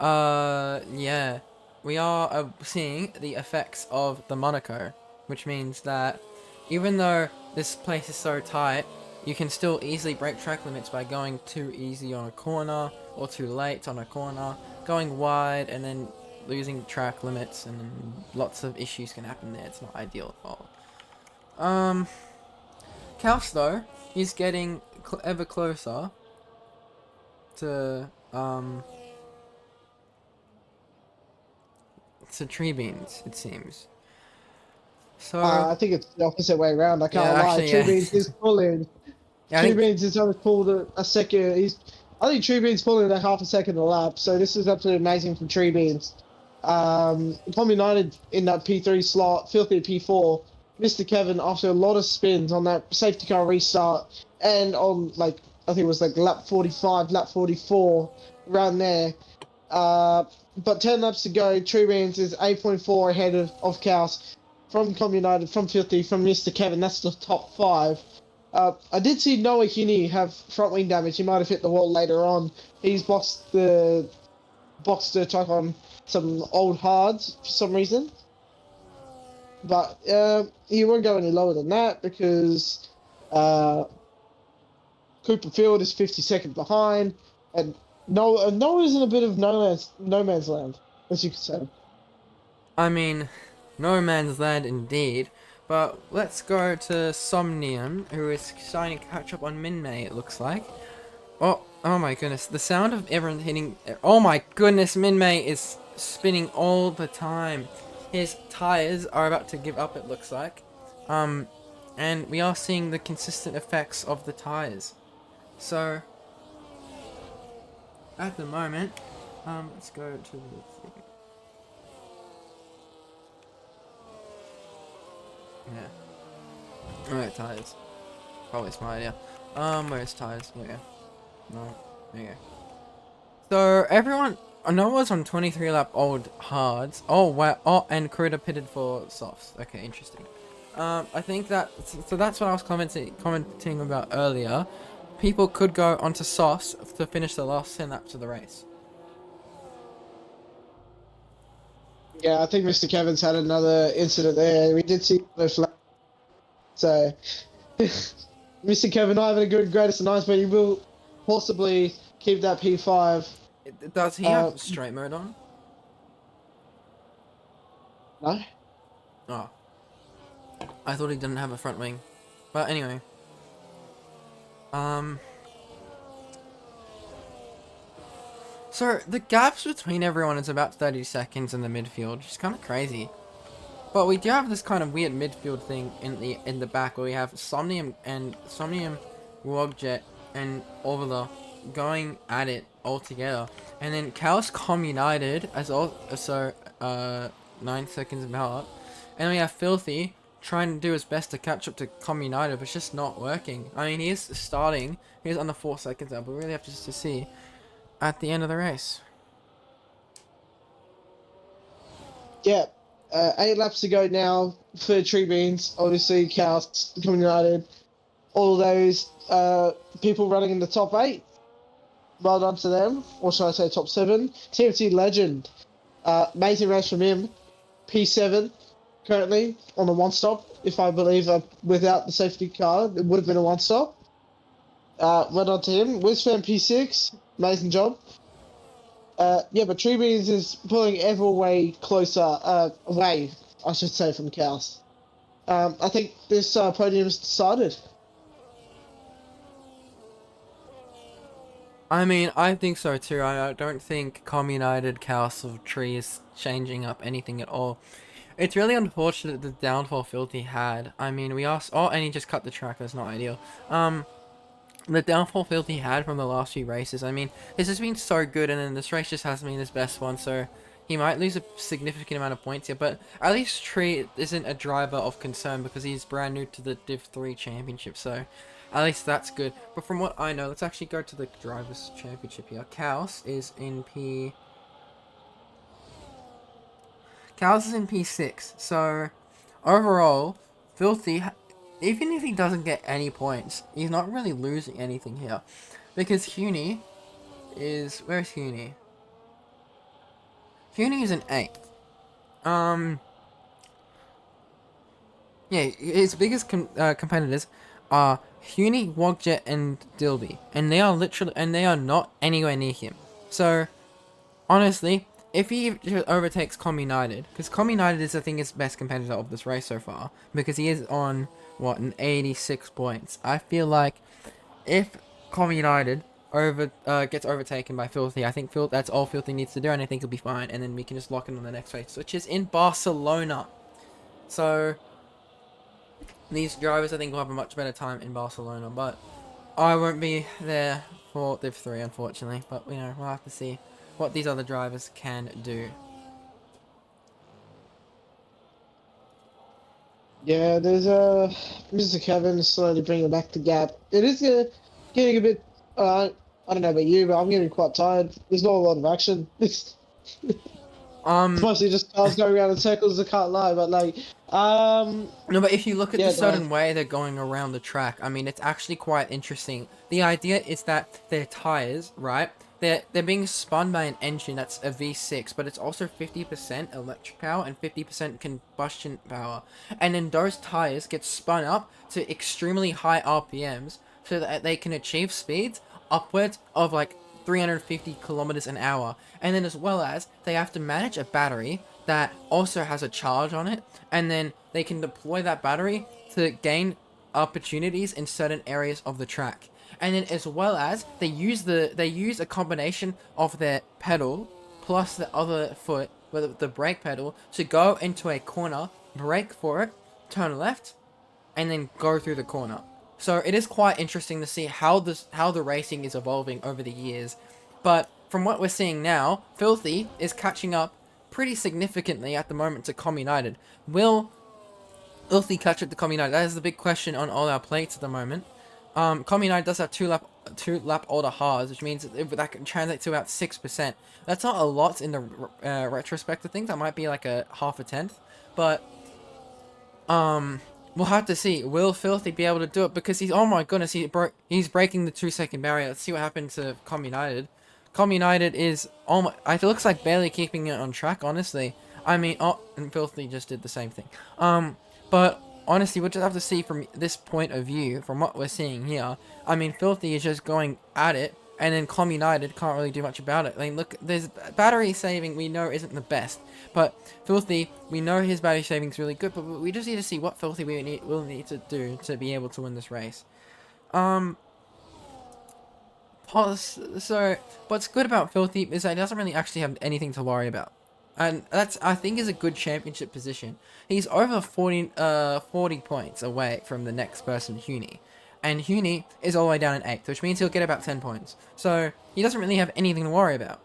yeah. We are seeing the effects of the Monaco, which means that even though this place is so tight, you can still easily break track limits by going too easy on a corner, or too late on a corner, going wide, and then losing track limits, and then lots of issues can happen there. It's not ideal at all. Kaus, though, he's getting ever closer to, Tree Beans, it seems. So, I think it's the opposite way around. I yeah, can't lie. actually, Tree yeah. Beans is pulling. Yeah, I Tree think, Beans is only pulled a second. I think Tree Beans pulling a half a second a lap. So this is absolutely amazing from Tree Beans. Tom United in that P3 slot, Filthy P4. Mr. Kevin after a lot of spins on that safety car restart and on I think it was lap 45, lap 44, around there. But 10 laps to go. Tree Beans is 8.4 ahead of Kaus from Com United, from Filthy, from Mr. Kevin. That's the top 5. I did see Noah Hini have front wing damage. He might have hit the wall later on. He's boxed to check on some old hards for some reason. But he won't go any lower than that because Cooper Field is 50 seconds behind, and Noah's in a bit of no man's land, as you could say. I mean, no man's land indeed. But let's go to Somnium, who is starting to catch up on Minmay, it looks like. Oh my goodness, the sound of everyone hitting... Oh my goodness, Minmay is spinning all the time. His tires are about to give up, it looks like. And we are seeing the consistent effects of the tires. So, at the moment, let's go to the... Yeah. Alright, tires. Probably smart idea. Where's tires? Okay. No. Okay. So everyone, Noah's on 23 lap old hards. Oh wow. Oh, and Kuruda pitted for softs. Okay, interesting. I think that so that's what I was commenting about earlier. People could go onto softs to finish the last 10 laps of the race. Yeah, I think Mr. Kevin's had another incident there. We did see the flag. So, Mr. Kevin not having a good greatest of nights, but he will possibly keep that P5. Does he Uh, have straight mode on? no. Oh, I thought he didn't have a front wing. But anyway, um, so the gaps between everyone is about 30 seconds in the midfield, which is kind of crazy. But we do have this kind of weird midfield thing in the back where we have Somnium, Wogjet, and Orvala going at it all together, and then Chaos United as also 9 seconds apart, and then we have Filthy trying to do his best to catch up to United, but it's just not working. I mean, he is starting, he's under 4 seconds now, but we really have to see at the end of the race. Yeah. 8 laps to go now for Tree Beans. Obviously, Cows, United, all those people running in the top 8. Well done to them. Or should I say top 7? TMT Legend. Amazing race from him. P7 currently on the one stop. If I believe without the safety car, it would have been a one stop. Well done to him. Wizfan P6. Amazing job. Yeah, but Tree Beans is pulling ever way closer, away, I should say, from Cows. I think this podium is decided. I mean, I think so too. I don't think United Castle Tree is changing up anything at all. It's really unfortunate the downfall Filthy had. I mean, we asked. Oh, and he just cut the track. That's not ideal. The downfall Filthy had from the last few races. I mean, this has been so good, and then this race just hasn't been his best one. So he might lose a significant amount of points here. But at least Tree isn't a driver of concern because he's brand new to the Div 3 championship. So at least that's good. But from what I know, let's actually go to the drivers championship here. Kaos is in P. Kaos is in P6. So overall, Filthy, even if he doesn't get any points, he's not really losing anything here. Because Huni is... Where's Huni? Huni is an 8th. Yeah, his biggest competitors are Huni, Wogjet, and Dilby. And they are literally... And they are not anywhere near him. So, honestly, if he overtakes United, because United is, I think, his best competitor of this race so far, because he is on, what, an 86 points. I feel like if United gets overtaken by Filthy, I think that's all Filthy needs to do, and I think he'll be fine, and then we can just lock in on the next race, which is in Barcelona. So, these drivers, I think, will have a much better time in Barcelona, but I won't be there for Div 3, unfortunately, but, you know, we'll have to see what these other drivers can do. Yeah, there's Mr. Kevin slowly bringing back the gap. It is getting a bit. I don't know about you, but I'm getting quite tired. There's not a lot of action. It's Um, mostly just cars going around in circles. I can't lie, but like, no, but if you look at yeah, the certain way they're going around the track, I mean, it's actually quite interesting. The idea is that their tires, right? They're being spun by an engine that's a V6, but it's also 50% electric power and 50% combustion power. And then those tires get spun up to extremely high RPMs so that they can achieve speeds upwards of like 350 kilometers an hour. And then as well as they have to manage a battery that also has a charge on it, and then they can deploy that battery to gain opportunities in certain areas of the track. And then as well as they use a combination of their pedal plus the other foot with the brake pedal to go into a corner, brake for it, turn left, and then go through the corner. So it is quite interesting to see how the racing is evolving over the years. But from what we're seeing now, Filthy is catching up pretty significantly at the moment to United. Will Filthy catch up to Commie United? That is the big question on all our plates at the moment. Commie United does have two lap older halves, which means that can translate to about 6%. That's not a lot in the retrospect of things. That might be like a half a tenth, but we'll have to see. Will Filthy be able to do it? Because he's, oh my goodness, he's breaking the 2 second barrier. Let's see what happens to Com United. Com United is almost, it looks like barely keeping it on track, honestly. I mean, oh, and Filthy just did the same thing. But honestly, we'll just have to see from this point of view, from what we're seeing here. I mean, Filthy is just going at it, and then Com United can't really do much about it. I mean, look, there's battery saving we know isn't the best, but Filthy, we know his battery saving is really good, but we just need to see what Filthy will need to do to be able to win this race. So what's good about Filthy is that he doesn't really actually have anything to worry about. And that's, I think, is a good championship position. He's over 40 points away from the next person, Huni. And Huni is all the way down in 8th, which means he'll get about 10 points. So he doesn't really have anything to worry about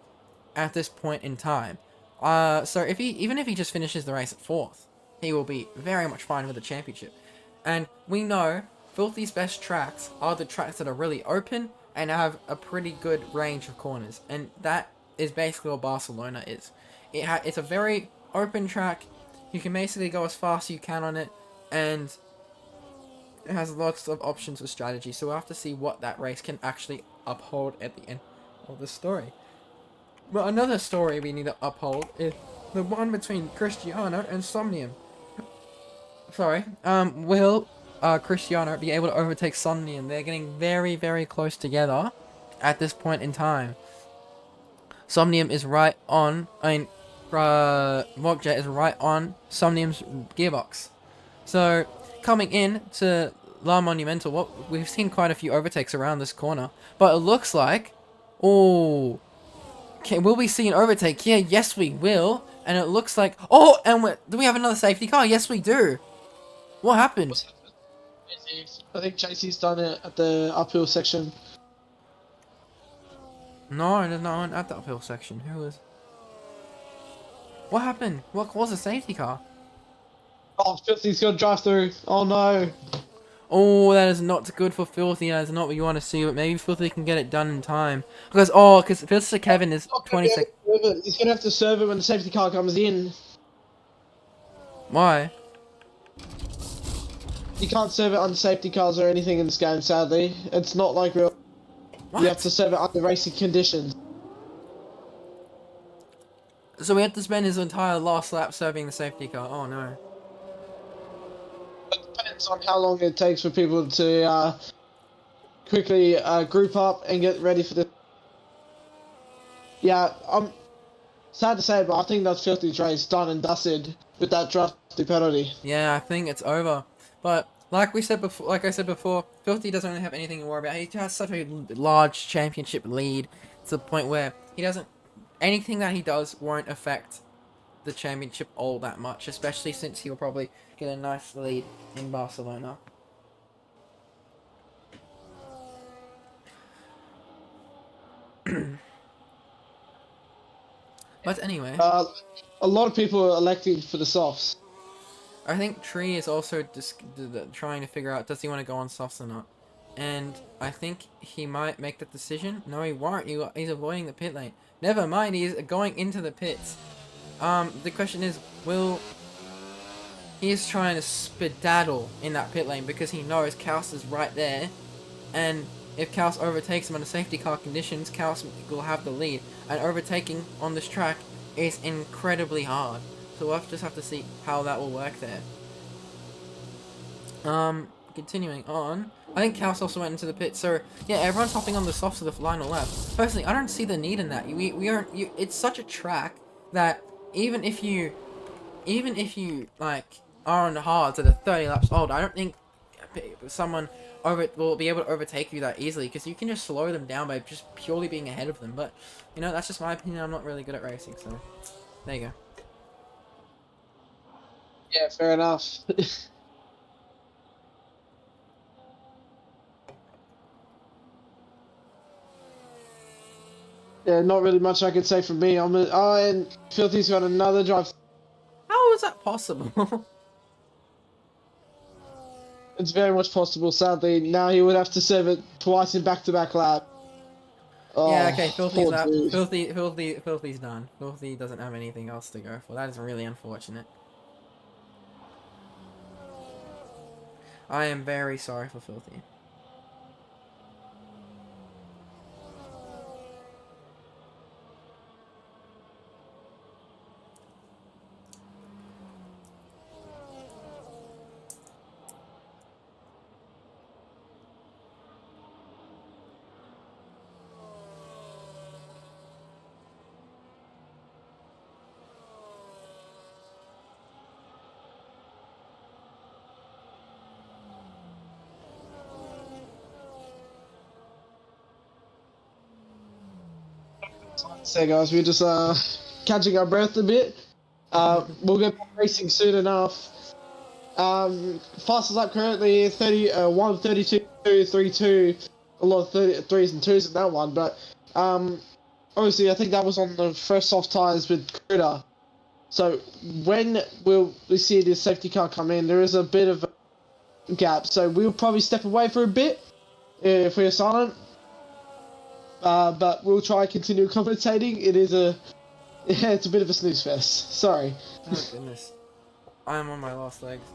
at this point in time. So even if he just finishes the race at 4th, he will be very much fine with the championship. And we know Filthy's best tracks are the tracks that are really open and have a pretty good range of corners. And that is basically what Barcelona is. It's a very open track. You can basically go as fast as you can on it, and it has lots of options for strategy. So we'll have to see what that race can actually uphold at the end of the story. But another story we need to uphold is the one between Cristiano and Somnium. Sorry. Will Cristiano be able to overtake Somnium? They're getting very, very close together at this point in time. Somnium is right on. Mokjet is right on Somnium's gearbox. So coming in to La Monumental, we've seen quite a few overtakes around this corner, but it looks like, oh, okay, will we see an overtake here? Yes, we will. And it looks like, oh, and do we have another safety car? Yes, we do. What happened? I think JC's done it at the uphill section. No, there's no one at the uphill section. Who was? What happened? What caused the safety car? Oh, Filthy's got to drive through. Oh no. Oh, that is not good for Filthy. That is not what you want to see. But maybe Filthy can get it done in time. Because Filthy Kevin is 20 seconds. He's going to have to serve it when the safety car comes in. Why? You can't serve it under safety cars or anything in this game, sadly. It's not like real. What? You have to serve it under racing conditions. So we have to spend his entire last lap serving the safety car. Oh no. It depends on how long it takes for people to quickly group up and get ready for the. Yeah, I'm sad to say, but I think that's Filthy's race done and dusted with that drastic penalty. Yeah, I think it's over. But like I said before, Filthy doesn't really have anything to worry about. He has such a large championship lead to the point where he doesn't. Anything that he does won't affect the championship all that much, especially since he'll probably get a nice lead in Barcelona. But anyway, A lot of people are electing for the softs. I think Tree is also trying to figure out, does he want to go on softs or not. And I think he might make that decision. No, he won't. He's avoiding the pit lane. Never mind, he's going into the pits. The question is, he is trying to spedaddle in that pit lane because he knows Kaus is right there. And if Kaus overtakes him under safety car conditions, Kaus will have the lead. And overtaking on this track is incredibly hard. So we'll just have to see how that will work there. Continuing on. I think Kaus also went into the pit, so yeah, everyone's hopping on the softs of the final lap. Personally, I don't see the need in that. It's such a track that even if you like are on the hards that are 30 laps old, I don't think someone will be able to overtake you that easily because you can just slow them down by just purely being ahead of them. But you know, that's just my opinion. I'm not really good at racing, so there you go. Yeah, fair enough. Yeah, not really much I can say from me. And Filthy's got another drive. How is that possible? It's very much possible. Sadly, now he would have to serve it twice in back-to-back lap. Yeah, Oh, okay, Filthy's poor up. dude. Filthy's done. Filthy doesn't have anything else to go for. That is really unfortunate. I am very sorry for Filthy. So, guys, we're just catching our breath a bit. We'll get back racing soon enough. Fastest lap currently 1:32.32. A lot of 33s and 2s in that one, but obviously I think that was on the first soft tyres with Critter. So when will we see this safety car come in? There is a bit of a gap, so we'll probably step away for a bit if we're silent. But we'll try and continue commentating. It is a yeah, it's a bit of a snooze fest. Sorry. Oh goodness. I am on my last legs.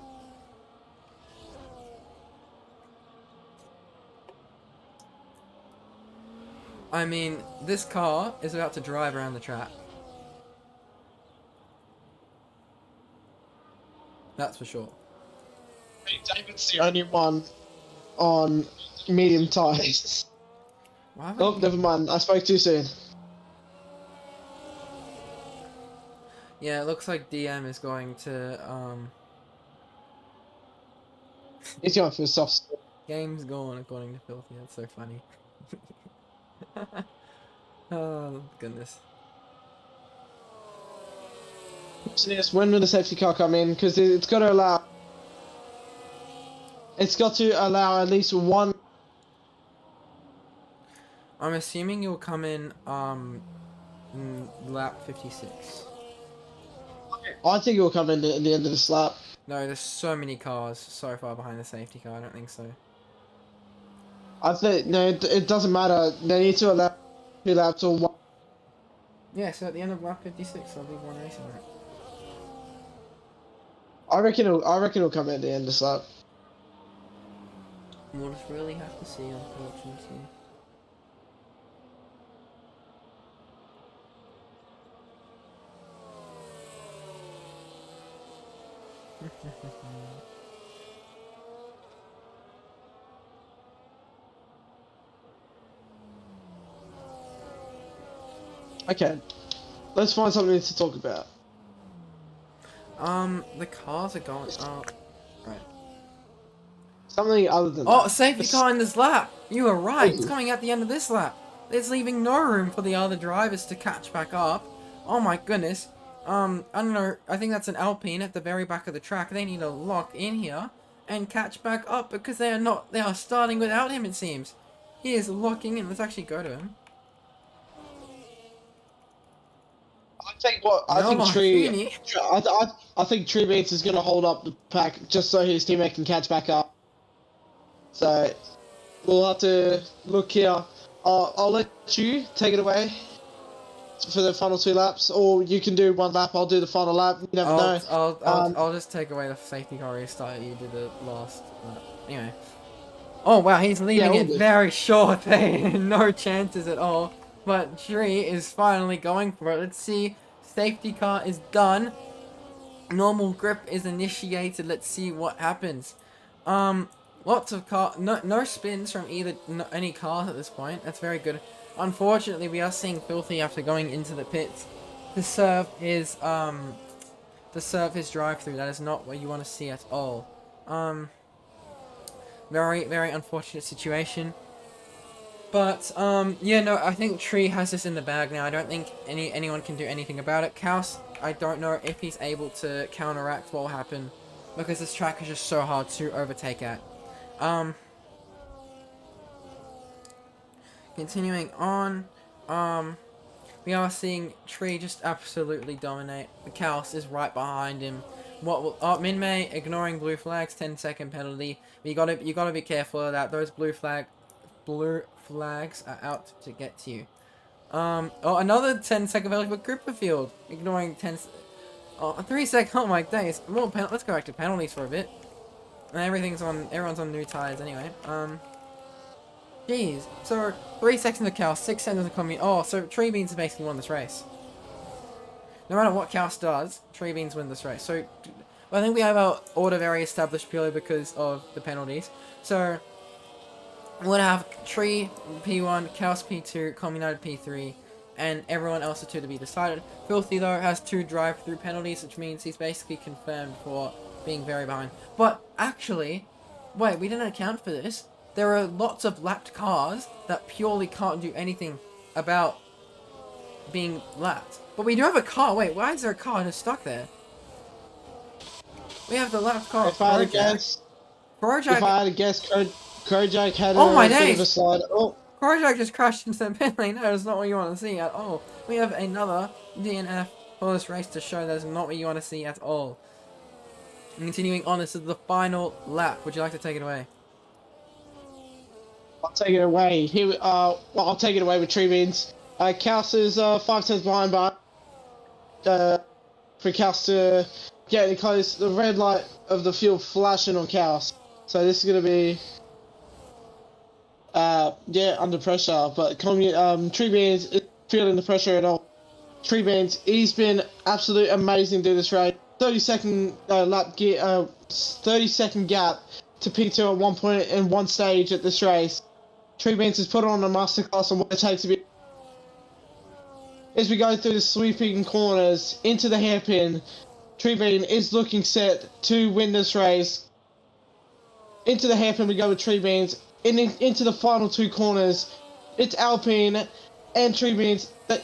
I mean, this car is about to drive around the track. That's for sure. David's the only one on medium tyres. Why would Oh, he... never mind. I spoke too soon. Yeah, it looks like DM is going to, He's going for a soft spot. game's gone according to Filthy. That's so funny. Oh, goodness. Yes, when will the safety car come in? Because it's got to allow. It's got to allow at least one. I'm assuming you'll come in lap 56. I think it will come in at the end of this lap. No, there's so many cars so far behind the safety car, I don't think so. I think no, it doesn't matter. They need to allow 2 laps or one. Yeah, so at the end of lap 56, I'll be one racing right? I reckon it'll come in at the end of this lap. We'll just really have to see, unfortunately. Okay, let's find something to talk about. The cars are going up. Right. Something other than Oh, that. safety car in this lap! You were right, it's Ooh. coming at the end of this lap. It's leaving no room for the other drivers to catch back up. Oh my goodness. I don't know, I think that's an Alpine at the very back of the track. They need to lock in here and catch back up because they are starting without him, it seems. He is locking in. Let's actually go to him. I No think Tree. Martini. I think Tree Beats is gonna hold up the pack just so his teammate can catch back up. So we'll have to look here. I'll let you take it away for the final 2 laps, or you can do 1 lap. I'll do the final lap. You never know. I'll just take away the safety car restart you did the last lap. Anyway. Oh wow, he's leaving all it good. very short. No chances at all. But Tree is finally going for it. Let's see. Safety car is done. Normal grip is initiated. Let's see what happens. Lots of no spins from any cars at this point. That's very good. Unfortunately, we are seeing Filthy after going into the pits to serve his drive-through. That is not what you want to see at all. Very, very unfortunate situation. But, yeah, no, I think Tree has this in the bag now. I don't think anyone can do anything about it. Kaus, I don't know if he's able to counteract what will happen, because this track is just so hard to overtake at. Continuing on, we are seeing Tree just absolutely dominate. The Kaus is right behind him, What will Min May ignoring blue flags, 10-second penalty. But you gotta be careful of that. Those blue flags are out to get you. Oh, another 10-second penalty for Gripperfield, ignoring 10. Oh, 3 second. Oh my days. More let's go back to penalties for a bit. And everyone's on new tires anyway. Jeez. So 3 seconds of Cal, 6 seconds of Commun. Oh, so Tree Beans basically won this race. No matter what Chaos does, Tree Beans win this race. So I think we have our order very established purely because of the penalties. So we're gonna have Tree P1, Chaos P2, Communided P3, and everyone else are two to be decided. Filthy though has 2 drive-through penalties, which means he's basically confirmed for being very behind. But actually, wait, we didn't account for this. There are lots of lapped cars that purely can't do anything about being lapped. But we do have a car. Wait, why is there a car just stuck there? We have the lapped car of If I had to Kojak. guess, if I had to guess, Kojak had Oh my a bit of a days! slide. Oh, Kojak just crashed into the pit lane. That is not what you want to see at all. We have another DNF for this race to show that is not what you want to see at all. And continuing on, this is the final lap. Would you like to take it away? I'll take it away. I'll take it away with Tree Beans. Kaus is 5 tenths behind, but for Kaus to get any close, the red light of the fuel flashing on Kaus. So this is gonna be, yeah, under pressure. But Tree Beans is feeling the pressure at all. Tree Beans, he's been absolutely amazing through this race. 30-second 30-second gap to P2 at one point in one stage at this race. Tree Beans has put on a masterclass on what it takes to be. As we go through the sweeping corners into the hairpin, Tree Bean is looking set to win this race. Into the hairpin we go with Tree Beans. Into the final 2 corners, it's Alpine and Tree Beans that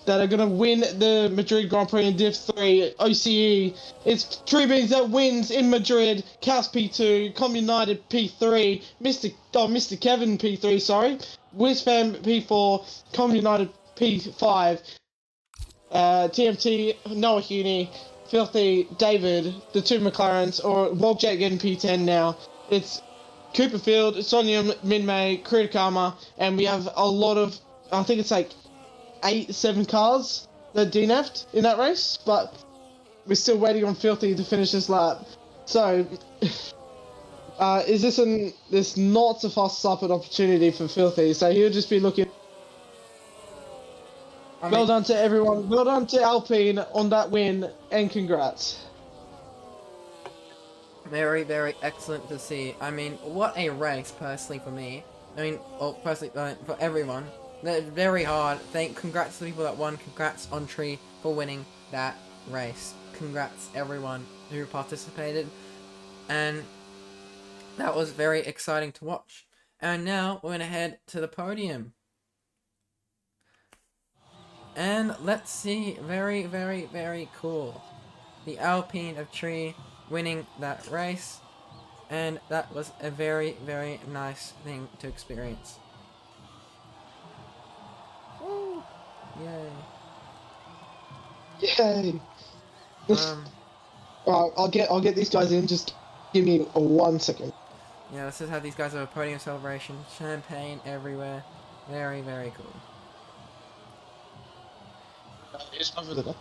that are gonna win the Madrid Grand Prix in Div 3 OCE. It's Tree Beans that wins in Madrid, Chaos P2, Com United P3, Mr. Kevin P3, sorry, Wizfam P4, Com United P5, TMT, Noah Huni, Filthy, David, the 2 McLarens, or Wogjet getting P10 now. It's Cooperfield, Sonia Minmay, Kritikama, and we have a lot of, I think it's like 7 cars that DNF'd in that race, but we're still waiting on Filthy to finish this lap. So, is this not a fast up an opportunity for Filthy? So he'll just be looking. Well done to everyone. Well done to Alpine on that win, and congrats. Very, very excellent to see. I mean, what a race, personally, for me. I mean, personally, for everyone. They're very hard. Congrats to the people that won. Congrats on Tree for winning that race. Congrats everyone who participated. And that was very exciting to watch. And now we're going to head to the podium. And let's see. Very, very, very cool. The Alpine of Tree winning that race. And that was a very, very nice thing to experience. Yay. Yay. Alright, I'll get these guys in, just give me 1 second. Yeah, let's just have these guys have a podium celebration. Champagne everywhere. Very, very cool. It's over there.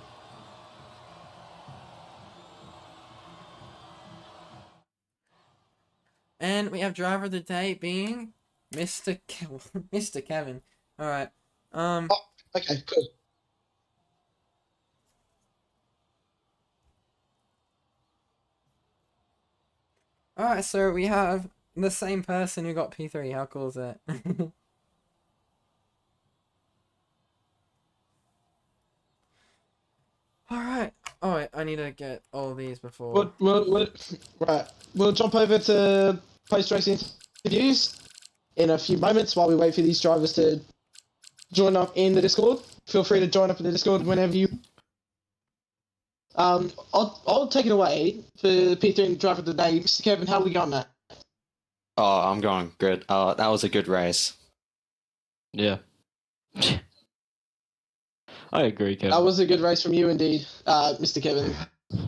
And we have driver of the day being Mr. Mr. Kevin. Alright. Oh, okay, cool. Alright, so we have the same person who got P3. How cool is that? Alright. Oh, wait, I need to get all these before. We'll jump over to post-race interviews in a few moments while we wait for these drivers to join up in the Discord. Feel free to join up in the Discord whenever you. I'll take it away for P3 driver of the day. Mr. Kevin, how are we going, Matt? Oh, I'm going good. That was a good race. Yeah. I agree, That Kevin. was a good race from you indeed, Mr. Kevin.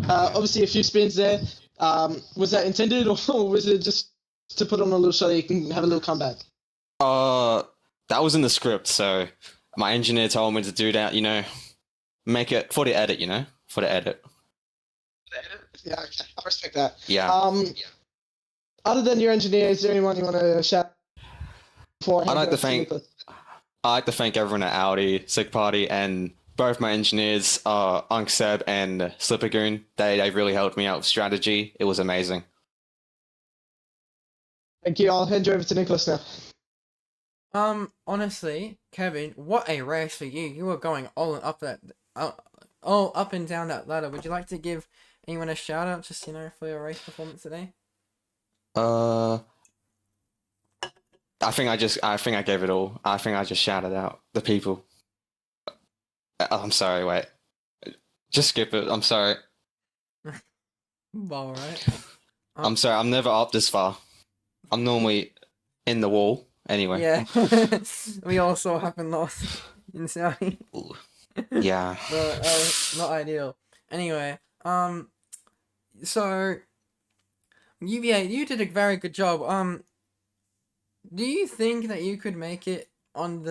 Obviously, a few spins there. Was that intended, or was it just to put on a little show you can have a little comeback? That was in the script, so my engineer told me to do that, make it for the edit, for the edit. Yeah, okay. I respect that. Yeah. Other than your engineer, is there anyone you want to shout before I I'd hand like it to over to thank Nicholas? I'd like to thank everyone at Audi, Sick Party, and both my engineers, Unc Seb and Slippergoon. They really helped me out with strategy. It was amazing. Thank you. I'll hand you over to Nicholas now. Honestly, Kevin, what a race for you. You were going all up and down that ladder. Would you like to give anyone a shout out just, for your race performance today? Uh, I think I gave it all. I think I just shouted out the people. I'm sorry, wait. Just skip it. I'm sorry. All right. I'm sorry. I'm never up this far. I'm normally in the wall. Anyway. Yeah. We all saw what happened last in Saudi. Yeah. But not ideal. Anyway, so you did a very good job. Do you think that you could make it on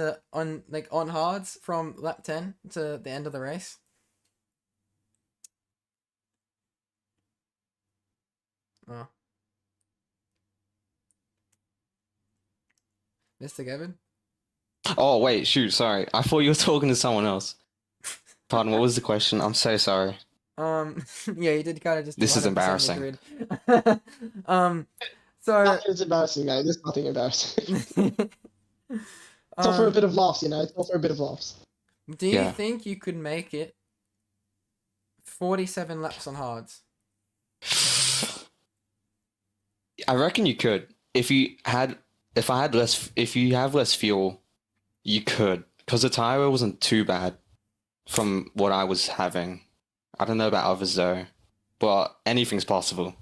hards from lap 10 to the end of the race? Oh. Mr. Kevin? Oh wait, shoot. Sorry. I thought you were talking to someone else. Pardon. What was the question? I'm so sorry. Yeah, you did kind of just do This is 100% embarrassing. Madrid. So It's embarrassing, mate. There's nothing embarrassing. It's all for a um, bit of laughs, It's all for a bit of laughs. do you Yeah. think you could make it 47 laps on hards? I reckon you could. If you have less fuel, you could. Because the tire wasn't too bad from what I was having. I don't know about others though, but anything's possible.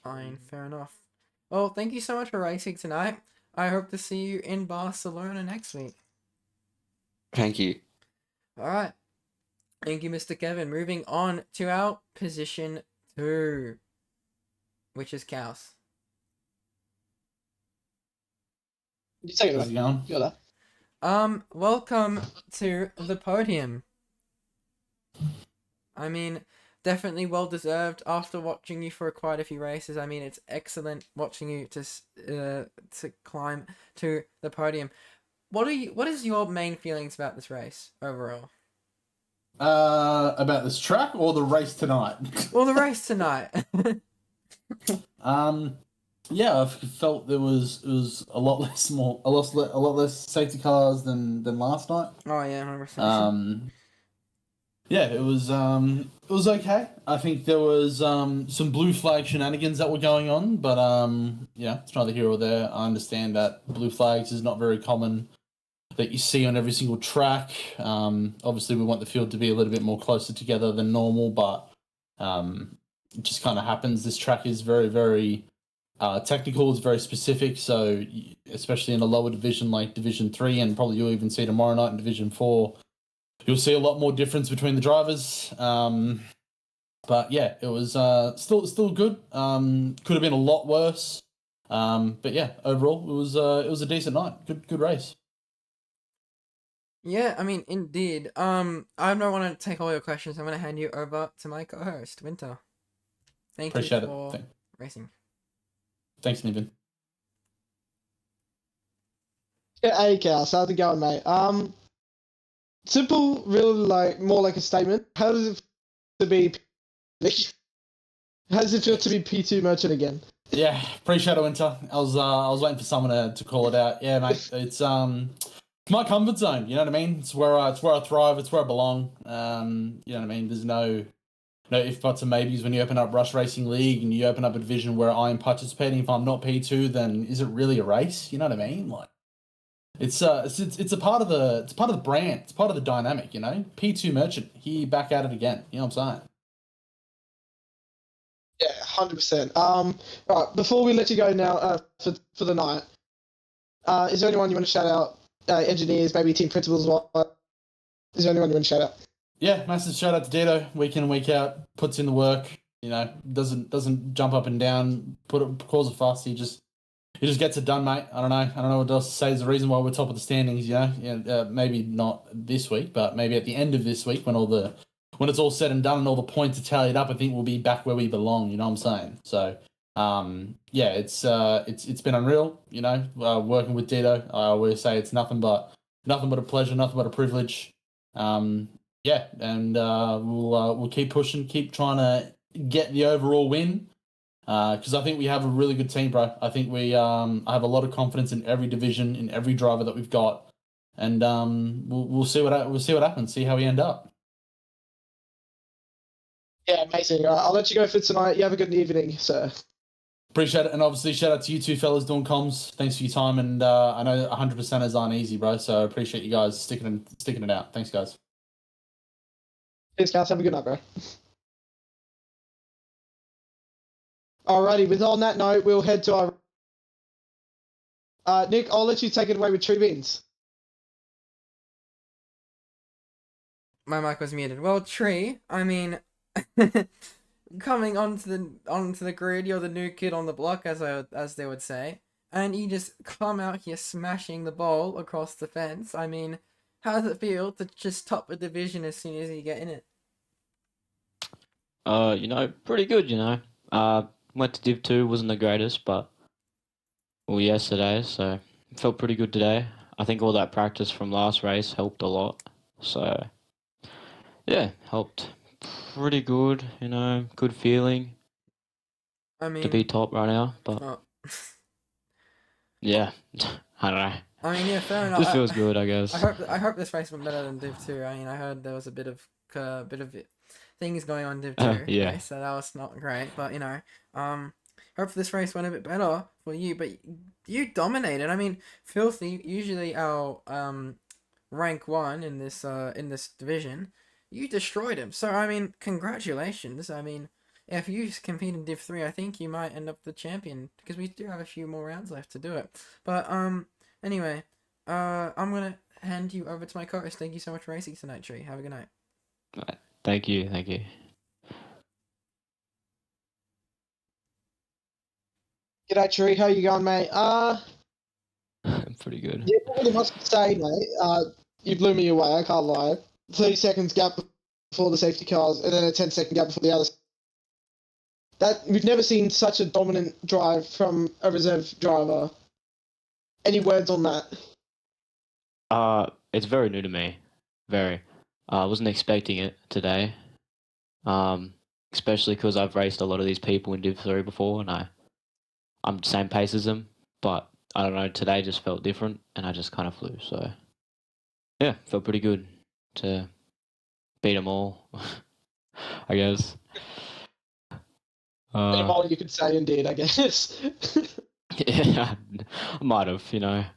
Fine, fair enough. Well, thank you so much for racing tonight. I hope to see you in Barcelona next week. Thank you. Alright. Thank you, Mr. Kevin. Moving on to our position 2, which is Chaos. You take it How's away. it going? You got that. Welcome to the podium. I mean, definitely well deserved after watching you for quite a few races. I mean, it's excellent watching you to climb to the podium. What is your main feelings about this race overall? About this track or the race tonight? Well, the race tonight. Yeah, I felt it was a lot less safety cars than last night. Oh yeah, 100%. Yeah, it was okay. I think there was some blue flag shenanigans that were going on, but yeah, it's neither here or there. I understand that blue flags is not very common that you see on every single track. Obviously, we want the field to be a little bit more closer together than normal, but it just kind of happens. This track is very, very technical. It's very specific. So, especially in a lower division like Division 3, and probably you'll even see tomorrow night in Division 4, you'll see a lot more difference between the drivers. But yeah, it was still good. Could have been a lot worse. But yeah, overall, it was a decent night. Good race. Yeah, I mean, indeed. I don't want to take all your questions. I'm going to hand you over to my co-host, Winter. Thank Appreciate you for it. racing. Thanks, Niven. Yeah, hey, Chaos. How's it going, mate? Simple, really more like a statement. How does it feel to be? How does it feel to be P2 merchant again? Yeah, appreciate it, Winter. I was waiting for someone to call it out. Yeah, mate. It's my comfort zone. You know what I mean? It's where I thrive. It's where I belong. You know what I mean? There's no if buts and maybes when you open up Rush Racing League and you open up a division where I'm participating. If I'm not P2, then is it really a race? You know what I mean? Like, it's a part of the brand. It's part of the dynamic. You know, P2 merchant. He back at it again. You know what I'm saying? Yeah, 100%. Right, before we let you go now for the night, is there anyone you want to shout out? Engineers, maybe team principals, what? Is there anyone you want to shout out? Yeah, massive shout out to Dito. Week in, week out, puts in the work. Doesn't jump up and down, cause a fuss. He just gets it done, mate. I don't know what else to say is the reason why we're top of the standings. Maybe not this week, but maybe at the end of this week when it's all said and done and all the points are tallied up, I think we'll be back where we belong. You know what I'm saying? So, it's been unreal. Working with Dito, I always say it's nothing but a pleasure, nothing but a privilege. We'll keep pushing, keep trying to get the overall win. Because I think we have a really good team, bro. I think I have a lot of confidence in every division, in every driver that we've got, and we'll see what happens. See how we end up. Yeah, amazing. I'll let you go for tonight. You have a good evening, sir. Appreciate it, and obviously shout out to you two fellas doing comms. Thanks for your time, and I know 100%ers aren't easy, bro. So I appreciate you guys sticking it out. Thanks, guys. Cheers, guys. Have a good night, bro. Alrighty, with on that note, we'll head to our... Nick, I'll let you take it away with Tree Beans. My mic was muted. Well, Tree, I mean, coming onto the grid, you're the new kid on the block, as they would say, and you just come out here smashing the ball across the fence. I mean, how does it feel to just top a division as soon as you get in it? Pretty good. Went to Div 2, wasn't the greatest, but yesterday, so it felt pretty good today. I think all that practice from last race helped a lot. So yeah, helped pretty good, good feeling I to mean, be top right now. But oh, yeah, I don't know. I mean, yeah, fair enough. Just feels good, I guess. I hope this race went better than Div 2. I mean, I heard there was a bit of things going on in Div 2 Yeah. race, so that was not great. But hope this race went a bit better for you. But you dominated. I mean, Filthy, usually our rank 1 in this division, you destroyed him. So I mean, congratulations. I mean, if you compete in Div 3, I think you might end up the champion because we do have a few more rounds left to do it. But anyway, I'm gonna hand you over to my co-host. Thank you so much for racing tonight, Tree. Have a good night. Right. Thank you. G'day, Tree. How you going, mate? Pretty good. Yeah, not really much to say, mate. You blew me away, I can't lie. 30 seconds gap before the safety cars, and then a 10-second gap before the others. We've never seen such a dominant drive from a reserve driver. Any words on that? It's very new to me. Very. I wasn't expecting it today. Especially because I've raced a lot of these people in Div 3 before, and I'm the same pace as them, but I don't know, today just felt different, and I just kind of flew, so yeah, felt pretty good to beat them all, I guess. All you could say, indeed, I guess. Yeah, I might have, fair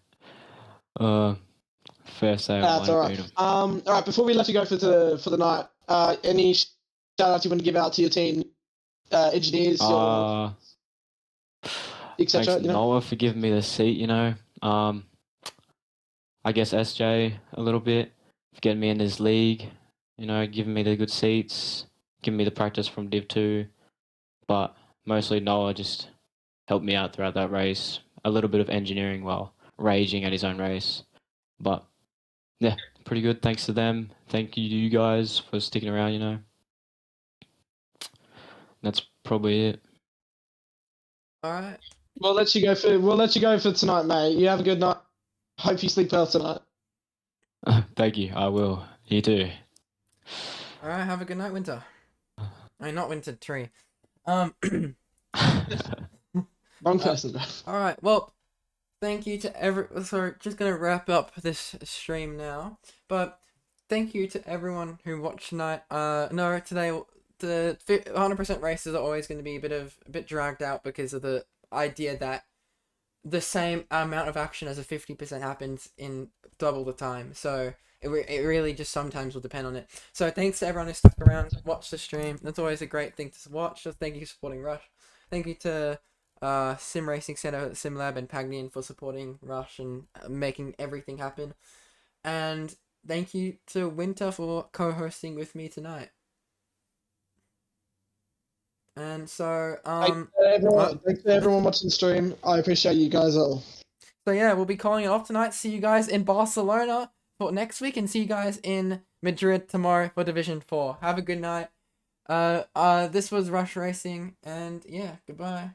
say I That's might all have right. beat 'em. All right, before we let you go for the night, any shout outs you want to give out to your team, engineers, etc. Thanks Noah for giving me the seat, I guess SJ a little bit for getting me in this league, giving me the good seats, giving me the practice from Div 2, but mostly Noah just helped me out throughout that race. A little bit of engineering while raging at his own race, but yeah, pretty good. Thanks to them. Thank you to you guys for sticking around. That's probably it. All right. We'll let you go for tonight, mate. You have a good night. Hope you sleep well tonight. Thank you. I will. You too. All right. Have a good night, Winter. I mean, not Winter, Tree. Wrong person. All right. Well, thank you to Sorry, just gonna wrap up this stream now. But thank you to everyone who watched tonight. No, today the 100% races are always going to be a bit dragged out because of the idea that the same amount of action as a 50% happens in double the time. So it really just sometimes will depend on it. So thanks to everyone who stuck around, watched the stream. That's always a great thing to watch. So thank you for supporting Rush. Thank you to Sim Racing Center at SimLab and Pagnian for supporting Rush and making everything happen. And thank you to Winter for co-hosting with me tonight. And so, Thanks to everyone watching the stream. I appreciate you guys all. so yeah, we'll be calling it off tonight. See you guys in Barcelona for next week, and see you guys in Madrid tomorrow for Division 4. Have a good night. This was Rush Racing, and yeah, goodbye.